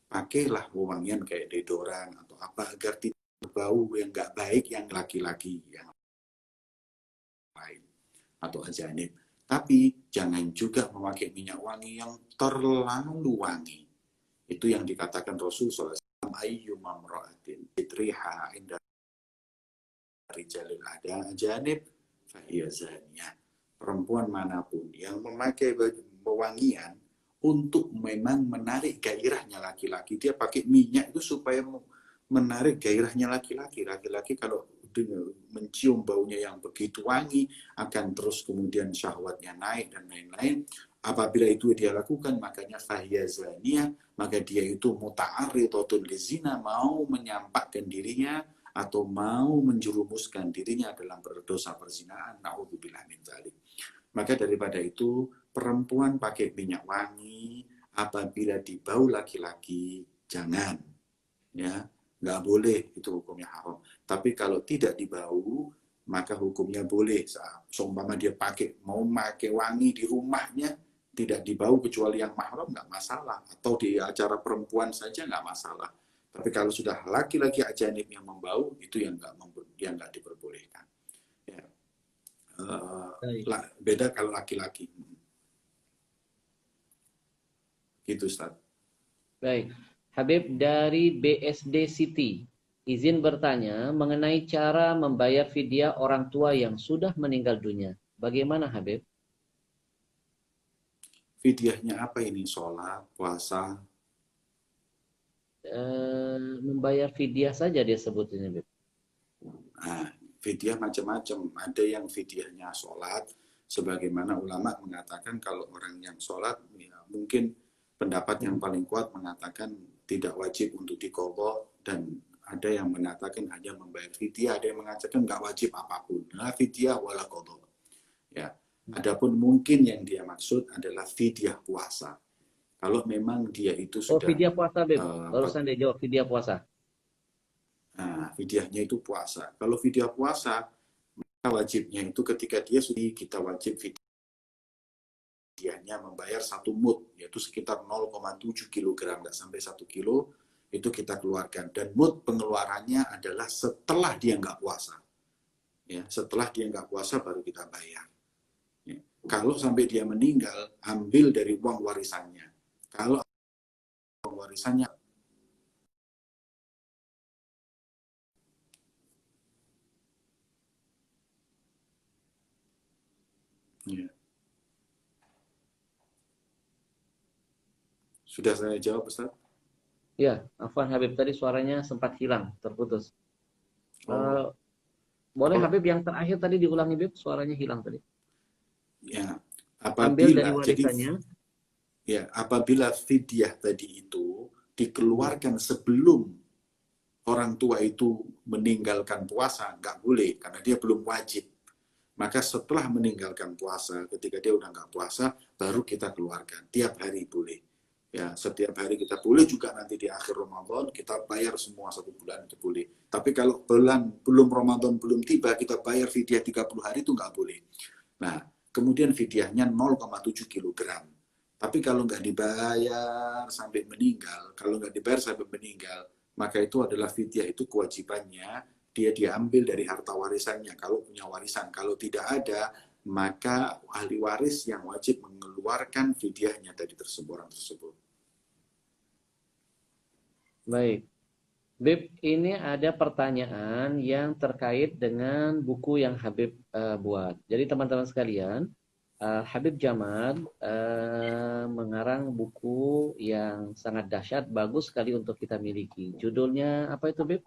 pakailah wewangian kayak deodoran atau apa agar tidak berbau yang nggak baik yang laki-laki yang lain atau ajanib. Tapi jangan juga memakai minyak wangi yang terlalu wangi. Itu yang dikatakan Rasul SAW. Ayyuma mra'atin itriha inda rijalil ada ajanib fahiya zaniyah. Perempuan manapun yang memakai wewangian untuk memang menarik gairahnya laki-laki, dia pakai minyak itu supaya menarik gairahnya laki-laki. Laki-laki kalau mencium baunya yang begitu wangi akan terus kemudian syahwatnya naik dan lain-lain. Apabila itu dia lakukan, makanya fahiya zaniyah, maka dia itu muta'arridatun lizina, mau menyampakkan dirinya atau mau menjerumuskan dirinya dalam berdosa perzinaan. Na'udzubillah min dzalik. Maka daripada itu, perempuan pakai minyak wangi apabila dibau laki-laki, jangan, ya, nggak boleh, itu hukumnya haram. Tapi kalau tidak dibau, maka hukumnya boleh. Seumpama dia mau pakai wangi di rumahnya, tidak dibau kecuali yang mahram, nggak masalah. Atau di acara perempuan saja nggak masalah. Tapi kalau sudah laki-laki ajanib yang membau, itu yang nggak diperbolehkan. Ya. Baik. Beda kalau laki-laki. Gitu, Ustaz. Baik. Habib dari BSD City. Izin bertanya mengenai cara membayar fidyah orang tua yang sudah meninggal dunia. Bagaimana Habib? Fidyahnya apa ini? Sholat, puasa. Membayar fidyah saja dia sebut ini, Habib. Nah, fidyah macam-macam. Ada yang fidyahnya sholat, sebagaimana ulama mengatakan kalau orang yang sholat, ya, mungkin pendapat yang paling kuat mengatakan tidak wajib untuk diqadha, dan ada yang mengatakan hanya membayar fidyah, ada yang mengatakan nggak wajib apapun. Nah, fidyah wala qadha. Ya. Adapun mungkin yang dia maksud adalah fidyah puasa. Kalau memang dia itu Oh, sudah fidyah puasa, Habib. Barusan dia jawab fidyah puasa. nah, fidyahnya itu puasa. Kalau fidyah puasa, maka wajibnya itu ketika dia sudah, kita wajib fidyahnya membayar 1 mud, yaitu sekitar 0,7 kg, nggak sampai 1 kilo, itu kita keluarkan. Dan mud pengeluarannya adalah setelah dia nggak puasa. Ya, setelah dia nggak puasa baru kita bayar. Ya. Kalau sampai dia meninggal, ambil dari uang warisannya. Kalau uang warisannya, ya. Sudah saya jawab, Ustaz? Ya, Afwan Habib tadi suaranya sempat hilang, terputus. Oh, Eh, Boleh kalau Habib yang terakhir tadi diulangi Habib, suaranya hilang tadi. ya, Ambil dari apabila jadi warisannya. ya, apabila fidyah tadi itu Hmm. dikeluarkan sebelum orang tua itu meninggalkan puasa, nggak boleh karena dia belum wajib. Maka setelah meninggalkan puasa, ketika dia udah nggak puasa, baru kita keluarkan. Tiap hari boleh. Ya, setiap hari kita boleh juga nanti di akhir Ramadan kita bayar semua 1 bulan itu boleh. Tapi kalau bulan belum Ramadan belum tiba kita bayar fidyah 30 hari itu nggak boleh. Nah, kemudian fidyahnya 0,7 kilogram. Tapi kalau nggak dibayar sampai meninggal, kalau nggak dibayar sampai meninggal, maka itu adalah fidyah, itu kewajibannya dia diambil dari harta warisannya kalau punya warisan. Kalau tidak ada, maka ahli waris yang wajib mengeluarkan fidyahnya dari tersebut, orang tersebut. Baik. Bib, ini ada pertanyaan yang terkait dengan buku yang Habib buat. Jadi teman-teman sekalian, Habib Jamal mengarang buku yang sangat dahsyat, bagus sekali untuk kita miliki. Judulnya apa itu, Bib?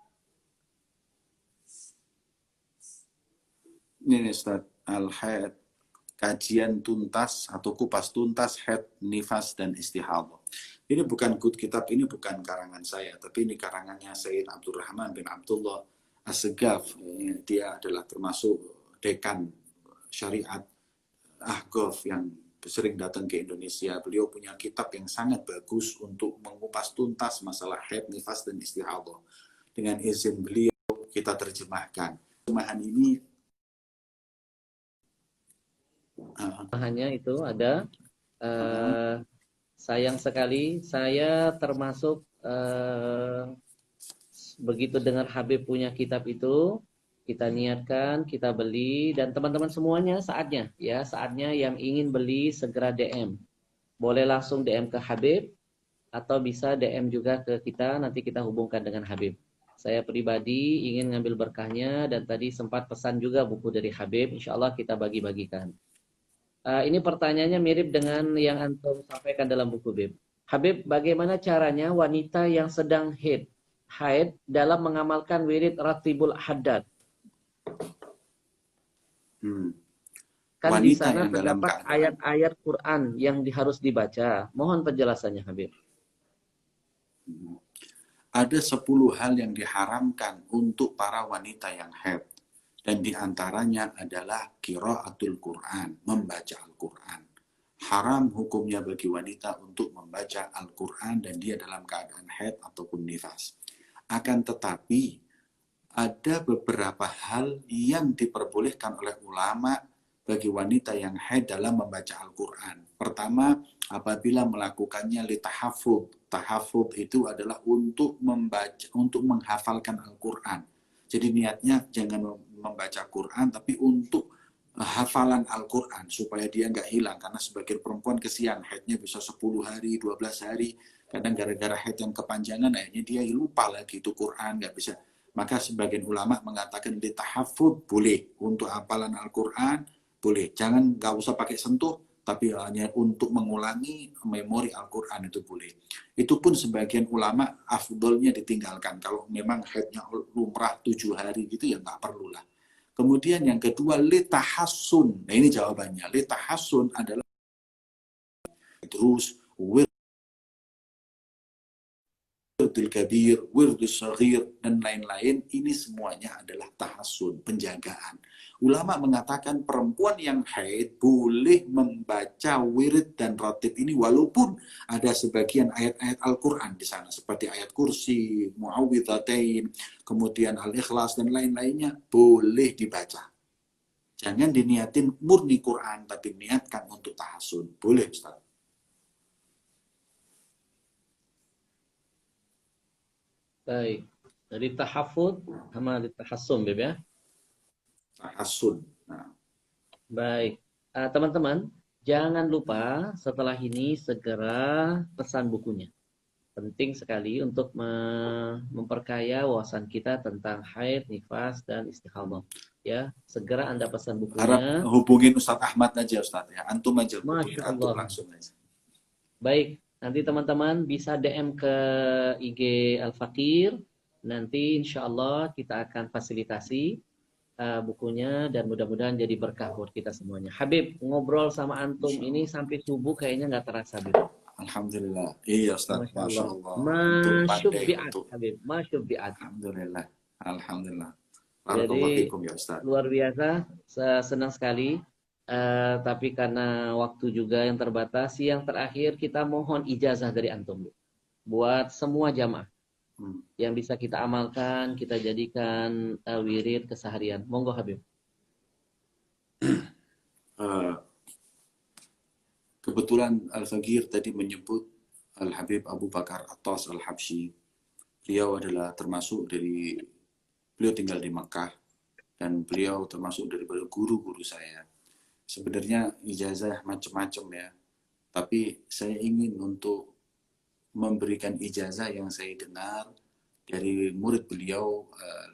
Ini Ustaz, Al-Haid, kajian tuntas atau kupas tuntas haid, nifas, dan istihadah. Ini bukan kitab, ini bukan karangan saya, tapi ini karangannya Sayyid Abdurrahman bin Abdullah As-Segaf. Dia adalah termasuk dekan syariat Ahqaf yang sering datang ke Indonesia. Beliau punya kitab yang sangat bagus untuk mengupas tuntas masalah haid, nifas, dan istihadah. Dengan izin beliau, kita terjemahkan. Terjemahan ini Hanya itu ada. eh, Sayang sekali, saya termasuk begitu dengar Habib punya kitab itu, kita niatkan, kita beli, dan teman-teman semuanya saatnya, ya saatnya yang ingin beli segera DM. Boleh langsung DM ke Habib, atau bisa DM juga ke kita, nanti kita hubungkan dengan Habib. Saya pribadi ingin ngambil berkahnya, dan tadi sempat pesan juga buku dari Habib, insya Allah kita bagi-bagikan. Ini pertanyaannya mirip dengan yang Antum sampaikan dalam buku Bib. Habib, bagaimana caranya wanita yang sedang haid dalam mengamalkan wirid Ratibul Haddad? hmm, Kan di wanita sana yang dalam terdapat keadaan ayat-ayat Quran yang harus dibaca. Mohon penjelasannya, Habib. ada 10 hal yang diharamkan untuk para wanita yang haid. Dan diantaranya adalah qiraatul Quran, membaca Al-Quran. Haram hukumnya bagi wanita untuk membaca Al-Quran dan dia dalam keadaan haid ataupun nifas. Akan tetapi, ada beberapa hal yang diperbolehkan oleh ulama bagi wanita yang haid dalam membaca Al-Quran. Pertama, apabila melakukannya litahafud. Tahafud itu adalah untuk membaca, untuk menghafalkan Al-Quran. Jadi niatnya jangan membaca Quran, tapi untuk hafalan Al-Quran supaya dia nggak hilang. Karena sebagian perempuan kesian, haidnya bisa 10 hari, 12 hari. Kadang gara-gara haid yang kepanjangan, akhirnya dia lupa lagi itu Quran, nggak bisa. Maka sebagian ulama mengatakan litahafud boleh, untuk hafalan Al-Quran boleh. Jangan, nggak usah pakai sentuh, tapi hanya untuk mengulangi memori Al-Quran itu boleh. Itu pun sebagian ulama afdolnya ditinggalkan. Kalau memang haidnya lumrah 7 hari gitu ya nggak perlu lah. Kemudian yang kedua, litahassun. Nah ini jawabannya. Litahassun adalah terus wirdul kabir, wirdul saghir, dan lain-lain. Ini semuanya adalah tahassun, penjagaan. Ulama mengatakan perempuan yang haid boleh membaca wirid dan ratib ini walaupun ada sebagian ayat-ayat Al-Quran di sana. Seperti ayat kursi, muawwidhatain, kemudian al-ikhlas, dan lain-lainnya. Boleh dibaca. Jangan diniatin murni Quran, tapi niatkan untuk tahassun. Boleh, Ustaz. Baik. Dari tahafud sama tahassum, Bib ya. Tahassun. Nah, Baik. Teman-teman, jangan lupa setelah ini segera pesan bukunya. Penting sekali untuk memperkaya wawasan kita tentang haid, nifas, dan istihadah. Ya, segera Anda pesan harap bukunya. hubungin Ustadz Ahmad aja, Ustadz ya. Antum aja hubungin Masya antum Allah. langsung aja. Baik, Nanti teman-teman bisa DM ke IG Al-Fakir. Nanti insya Allah kita akan fasilitasi bukunya dan mudah-mudahan jadi berkah buat kita semuanya. Habib, ngobrol sama antum ini Insyaallah. sampai subuh kayaknya nggak terasa, Habib. Alhamdulillah. Iya Ustaz, Masya Masya Allah. Allah. Antum pandai Masyubbi'at, untuk Habib. Masyubbi'at. Alhamdulillah. Alhamdulillah. Jadi Barakallahu fikum ya Ustaz. luar biasa, senang sekali. Tapi karena waktu juga yang terbatas, yang terakhir kita mohon ijazah dari antum buat semua jamaah Hmm. yang bisa kita amalkan, kita jadikan wirid keseharian. Monggo Habib. Eh, Kebetulan Al-Faqir tadi menyebut Al-Habib Abu Bakar Attas Al-Habsyi. Beliau adalah termasuk dari, beliau tinggal di Makkah, dan beliau termasuk daripada guru-guru saya. Sebenarnya ijazah macam-macam ya, tapi saya ingin untuk memberikan ijazah yang saya dengar dari murid beliau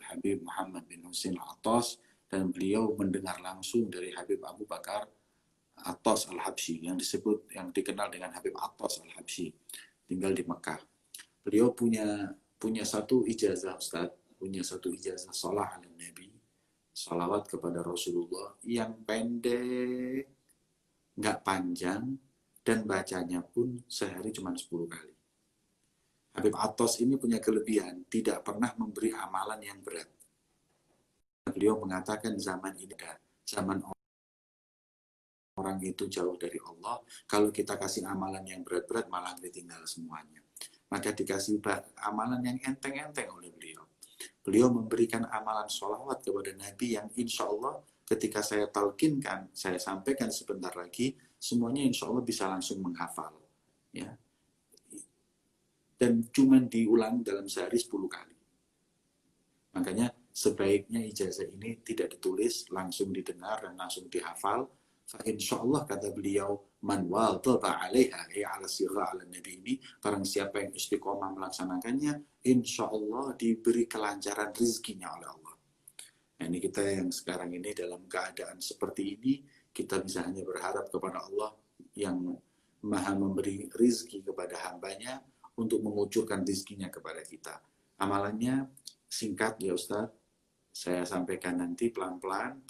Habib Muhammad bin Husain Al-Attas, dan beliau mendengar langsung dari Habib Abu Bakar Attas Al-Habsyi yang dikenal dengan Habib Attas Al-Habsyi, tinggal di Mekah. Beliau punya satu ijazah Ustaz, punya satu ijazah salat ala Nabi, salawat kepada Rasulullah yang pendek, nggak panjang, dan bacanya pun sehari cuma 10 kali. Habib Attas ini punya kelebihan, tidak pernah memberi amalan yang berat. Beliau mengatakan zaman ini, zaman orang itu jauh dari Allah, kalau kita kasih amalan yang berat-berat malah ditinggal semuanya. Maka dikasih amalan yang enteng-enteng oleh beliau. Beliau memberikan amalan sholawat kepada Nabi yang insya Allah ketika saya talkinkan, saya sampaikan sebentar lagi, semuanya insya Allah bisa langsung menghafal. Ya. Dan cuma diulang dalam sehari 10 kali. Makanya sebaiknya ijazah ini tidak ditulis, langsung didengar dan langsung dihafal. Insya Allah kata beliau, man wadaba alaiha, ala sirra ala nabi ini, barang siapa yang istiqomah melaksanakannya, insya Allah diberi kelancaran rezekinya oleh Allah. Nah, ini kita yang sekarang ini dalam keadaan seperti ini, kita bisa hanya berharap kepada Allah yang maha memberi rezeki kepada hambanya untuk mengucurkan rezekinya kepada kita. Amalannya singkat ya Ustaz, saya sampaikan nanti pelan-pelan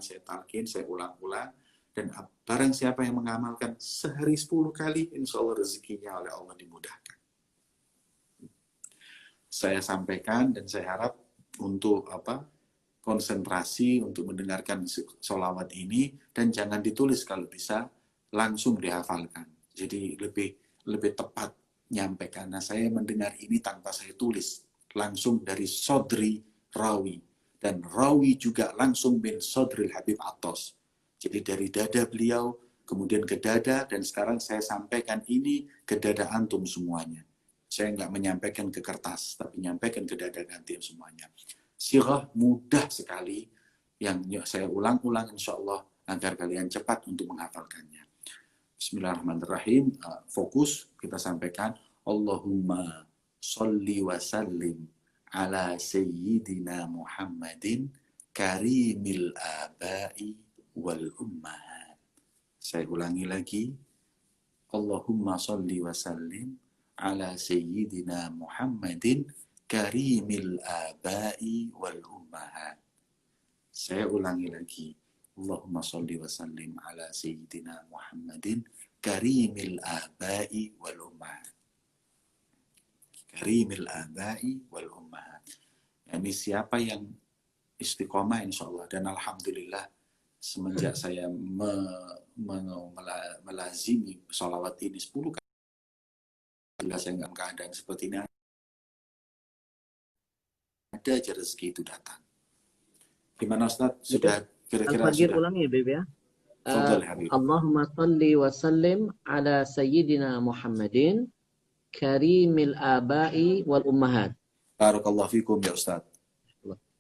saya talkin, saya ulang-ulang. Dan barang siapa yang mengamalkan sehari 10 kali, insya Allah rezekinya oleh Allah dimudahkan. Saya sampaikan dan saya harap untuk konsentrasi untuk mendengarkan sholawat ini, dan jangan ditulis kalau bisa, langsung dihafalkan. Jadi lebih tepat nyampe, karena saya mendengar ini tanpa saya tulis, langsung dari sodri rawi, dan rawi juga langsung bin sodril Habib Attas. Jadi dari dada beliau, kemudian ke dada, dan sekarang saya sampaikan ini ke dada antum semuanya. Saya nggak menyampaikan ke kertas, tapi menyampaikan ke dada gantian semuanya. Sirah mudah sekali, yang saya ulang-ulang insya Allah, agar kalian cepat untuk menghafalkannya. Bismillahirrahmanirrahim. Fokus, kita sampaikan. Allahumma sholli wa sallim ala sayyidina Muhammadin karimil abai wal ummahat. Saya ulangi lagi. Allahumma sholli wa sallim ala sayyidina Muhammadin karimil abai wal ummahat. Saya ulangi lagi. Allahumma sholli wa sallim ala sayyidina Muhammadin karimil abai wal ummahat. Karimil abai wal ummahat. Yani siapa yang istiqomah insya Allah, dan alhamdulillah semenjak saya melazimi sholawat ini 10 kali, saya nggak keadaan seperti ini, ada aja rezeki itu datang. Gimana Ustaz? Sudah kira-kira Al-Faqir sudah? ulangi ya, Beb ya. Fadhal Habib. Allahumma salli wa sallim ala sayyidina Muhammadin karimil abai wal ummahat. Barakallahu fikum ya Ustaz.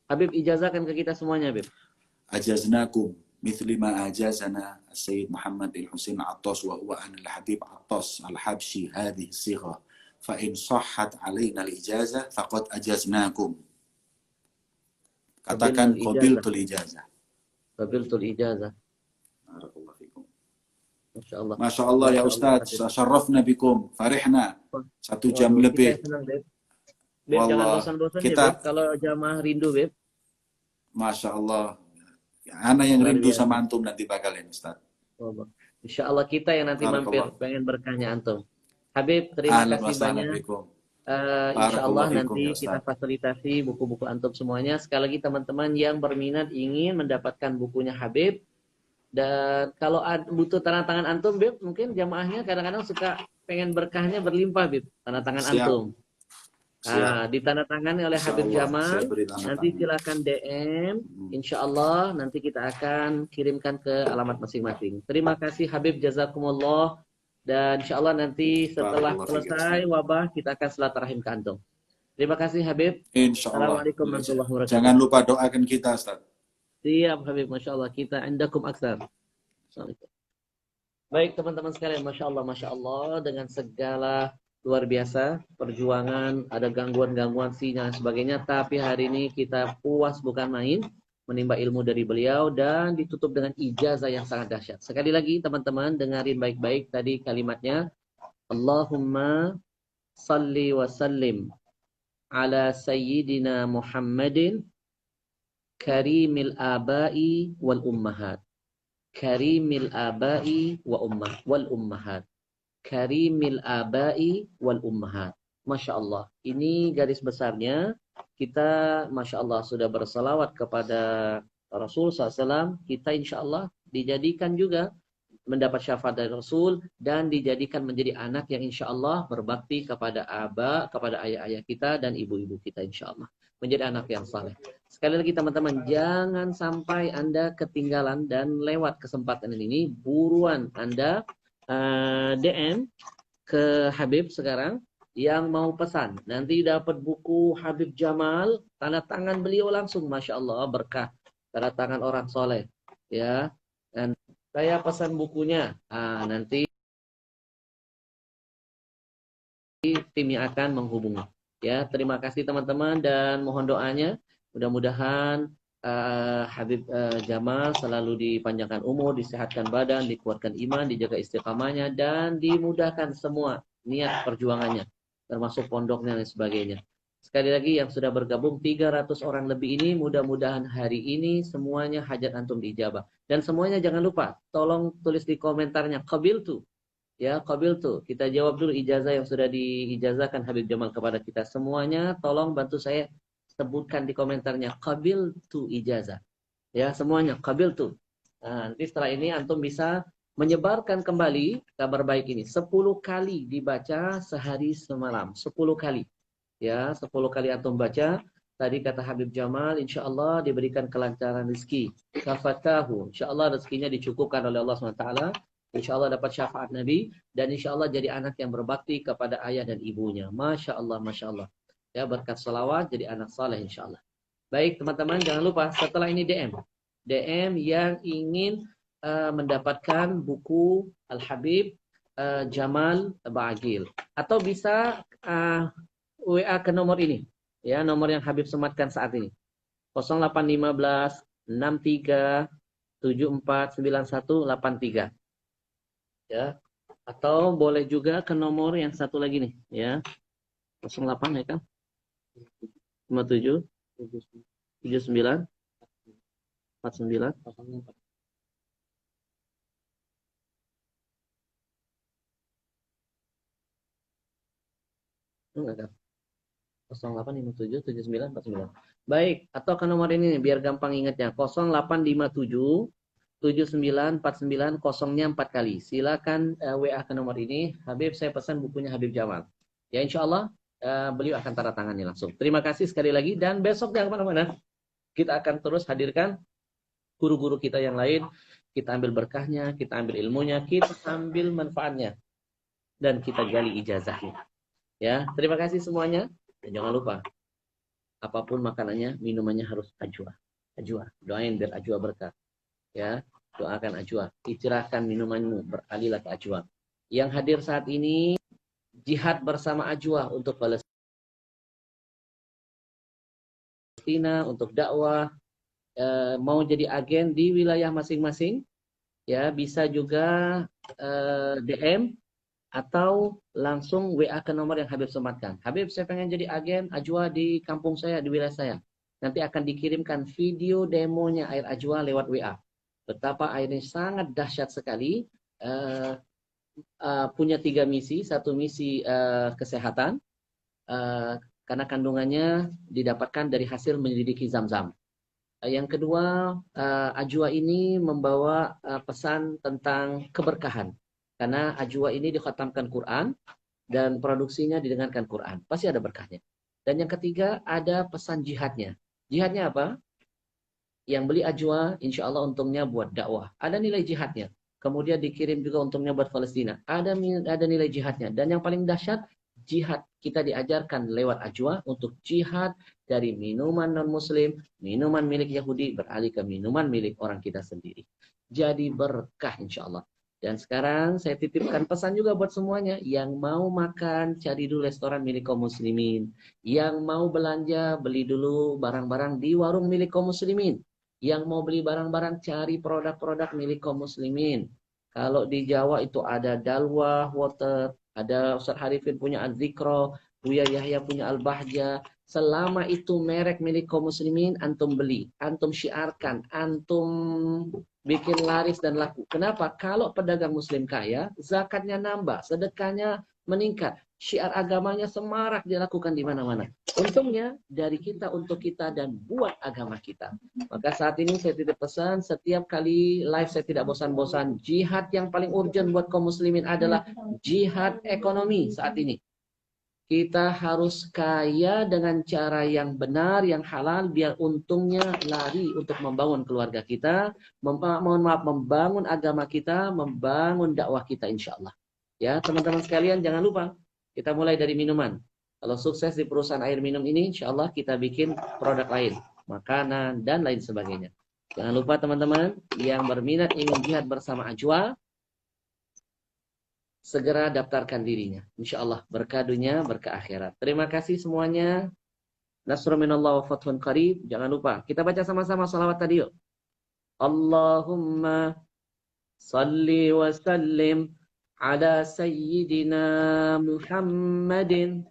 Habib ijazahkan ke kita semuanya, Habib. Ajaznakum مثل ما أجازنا السيد محمد بن حسين عطاس وهو أن الحبيب عطاس الحبشي هذه الصيغة، فإن صحت علينا الإجازة فقد أجزناكم. Katakan qabiltul ijazah. Qabiltul ijazah. Barakallahu fikum. Masya Allah. Masya Allah ya Masya Allah, Ustadz, Habib. syarrafna bikum, farihna. 1 jam Waduh, kita lebih. yang senang, Beb. Beb, jangan Wallah, bosan-bosan ya, Beb. kita, Kalau jamaah rindu, Beb. Masya Allah. Ana yang Luar rindu biasa. sama antum nanti bakalan Ustadz. Allah. Insya Allah kita yang nanti mampir, Barakallah. pengen berkahnya antum. Habib, terima Ahlan wa kasih sahlan banyak. bikum. Insya Allah Barakallah fikum ya nanti kita Ustadz. fasilitasi buku-buku antum semuanya. Sekali lagi teman-teman yang berminat ingin mendapatkan bukunya Habib, dan kalau butuh tanda tangan antum, Bib, mungkin jamaahnya kadang-kadang suka pengen berkahnya berlimpah, Bib, tanda tangan Siap, antum. siap. Ditandatangani oleh Insya Habib Allah saya Jamal. beri tanda Nanti tangan. silakan DM. Insya Allah nanti kita akan kirimkan ke alamat masing-masing. Terima kasih Habib, jazakumullah. Dan insya Allah nanti setelah Barakallah fikum selesai Ustadz. wabah kita akan silaturahim ke antum. Terima kasih Habib. Insya Allah. Assalamualaikum warahmatullahi wabarakatuh. Jangan lupa doakan kita Ustadz. Siap Habib, Masya Allah. Kita indakum aksar. Assalamualaikum. Baik teman-teman sekalian, Masya Allah, dengan segala luar biasa perjuangan, ada gangguan-gangguan sinyal dan sebagainya, tapi hari ini kita puas bukan main, menimba ilmu dari beliau dan ditutup dengan ijazah yang sangat dahsyat. Sekali lagi teman-teman dengarin baik-baik tadi kalimatnya, Allahumma salli wa sallim ala sayyidina Muhammadin karimil abai wal ummahat. Karimil abai wal ummahat. Karimil abai wal ummahat. Masya Allah. Ini garis besarnya. Kita Masya Allah sudah bersalawat kepada Rasul SAW. Kita insya Allah dijadikan juga mendapat syafaat dari Rasul dan dijadikan menjadi anak yang insya Allah berbakti kepada kepada ayah-ayah kita dan ibu-ibu kita insya Allah. Menjadi anak yang saleh. Sekali lagi teman-teman, jangan sampai Anda ketinggalan dan lewat kesempatan ini. Buruan Anda DM ke Habib sekarang yang mau pesan. Nanti dapat buku Habib Jamal, tanda tangan beliau langsung, Masya Allah, berkah. Tanda tangan orang soleh. Ya, dan saya pesan bukunya. Nanti tim yang akan menghubungi. Ya, terima kasih teman-teman dan mohon doanya. Mudah-mudahan Habib Jamal selalu dipanjangkan umur, disehatkan badan, dikuatkan iman, dijaga istiqamahnya dan dimudahkan semua niat perjuangannya, termasuk pondoknya dan sebagainya. Sekali lagi yang sudah bergabung 300 orang lebih ini, mudah-mudahan hari ini semuanya hajat antum diijabah. Dan semuanya jangan lupa, tolong tulis di komentarnya qabiltu. Ya, qabiltu. Kita jawab dulu ijazah yang sudah diijazahkan Habib Jamal kepada kita semuanya. Tolong bantu saya sebutkan di komentarnya qabiltu ijazah. Ya, semuanya qabiltu. Nanti setelah ini antum bisa menyebarkan kembali kabar baik ini. 10 kali dibaca sehari semalam. 10 kali. Ya, 10 kali antum baca. Tadi kata Habib Jamal, insya Allah diberikan kelancaran rezeki. Kafatahu. Insya Allah rezekinya dicukupkan oleh Allah SWT. Insya Allah dapat syafaat Nabi. Dan insya Allah jadi anak yang berbakti kepada ayah dan ibunya. Masya Allah, Masya Allah. Ya, berkat salawat jadi anak saleh insya Allah. Baik teman-teman, jangan lupa setelah ini DM. DM yang ingin mendapatkan buku Al-Habib Jamal Ba'agil. Atau bisa WA ke nomor ini. Ya, nomor yang Habib sematkan saat ini. 0815 63 74 91 83. Ya. Atau boleh juga ke nomor yang satu lagi nih, ya. 08 ya kan? 57 79 49 enggak ada. 0857 79 49. Baik, atau ke nomor ini nih, biar gampang ingatnya. 0857 79 49 0-nya 4 kali. Silakan WA ke nomor ini. Habib, saya pesan bukunya Habib Jamal. Ya insya Allah beliau akan tanda tangannya langsung. Terima kasih sekali lagi dan besok jangan kemana-mana. Kita akan terus hadirkan guru-guru kita yang lain. Kita ambil berkahnya, kita ambil ilmunya, kita ambil manfaatnya dan kita gali ijazahnya. Ya, terima kasih semuanya. Dan jangan lupa, apapun makanannya, minumannya harus ajwa. Ajwa, doain biar ajwa berkah. Ya, doakan ajwa. Istirahatkan minumanmu, beralihlah ke ajwa. Yang hadir saat ini, jihad bersama ajwa untuk Palestina, untuk dakwah, mau jadi agen di wilayah masing-masing. Ya, bisa juga DM atau langsung WA ke nomor yang Habib sematkan. Habib, saya pengen jadi agen Ajwa di kampung saya, di wilayah saya. Nanti akan dikirimkan video demonya air Ajwa lewat WA. Betapa airnya sangat dahsyat sekali. Eh, punya 3 misi. Satu misi kesehatan, eh, karena kandungannya didapatkan dari hasil menyelidiki Zam-Zam. Yang kedua, Ajwa ini membawa pesan tentang keberkahan. Karena Ajwa ini dikhatamkan Quran dan produksinya didengarkan Quran. Pasti ada berkahnya. Dan yang ketiga, ada pesan jihadnya. Jihadnya apa? Yang beli Ajwa, insya Allah untungnya buat dakwah. Ada nilai jihadnya. Kemudian dikirim juga untungnya buat Palestina. Ada nilai jihadnya. Dan yang paling dahsyat, jihad kita diajarkan lewat Ajwa untuk jihad dari minuman non-muslim, minuman milik Yahudi, beralih ke minuman milik orang kita sendiri. Jadi berkah insya Allah. Dan sekarang saya titipkan pesan juga buat semuanya. Yang mau makan, cari dulu restoran milik kaum muslimin. Yang mau belanja, beli dulu barang-barang di warung milik kaum muslimin. Yang mau beli barang-barang, cari produk-produk milik kaum muslimin. Kalau di Jawa itu ada Dalwah Water, ada Ustaz Harifin punya Al-Zikro, Buya Yahya punya Al-Bahja. Selama itu merek milik kaum muslimin, antum beli, antum syiarkan, antum bikin laris dan laku. Kenapa? Kalau pedagang muslim kaya, zakatnya nambah, sedekahnya meningkat, syiar agamanya semarak dilakukan di mana-mana. Untungnya dari kita untuk kita dan buat agama kita. Maka saat ini saya titip pesan, setiap kali live saya tidak bosan-bosan. Jihad yang paling urgent buat kaum muslimin adalah jihad ekonomi saat ini. Kita harus kaya dengan cara yang benar, yang halal, biar untungnya lari untuk membangun keluarga kita, membangun agama kita, membangun dakwah kita insya Allah. Ya, teman-teman sekalian jangan lupa, kita mulai dari minuman. Kalau sukses di perusahaan air minum ini, insya Allah kita bikin produk lain, makanan, dan lain sebagainya. Jangan lupa teman-teman, yang berminat ingin jihad bersama Ajwa, segera daftarkan dirinya. Insya Allah berkah dunia, berkah akhirat. Terima kasih semuanya. Nasrul minallah wa fathun qarib. Jangan lupa, kita baca sama-sama salawat tadi yuk. Allahumma salli wa sallim ala sayyidina Muhammadin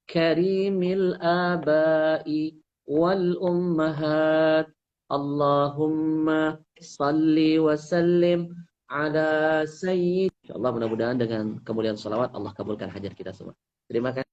karimil abai wal ummahat. Allahumma salli wa sallim ala sayyid. InsyaAllah mudah-mudahan dengan kemuliaan salawat Allah kabulkan hajat kita semua. Terima kasih.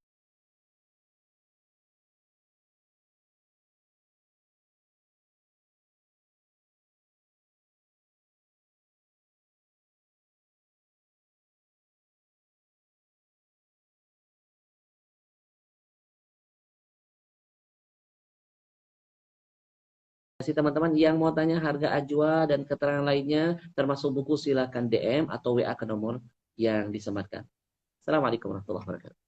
Teman-teman yang mau tanya harga Ajwa dan keterangan lainnya termasuk buku silakan DM atau WA ke nomor yang disematkan. Assalamualaikum warahmatullahi wabarakatuh.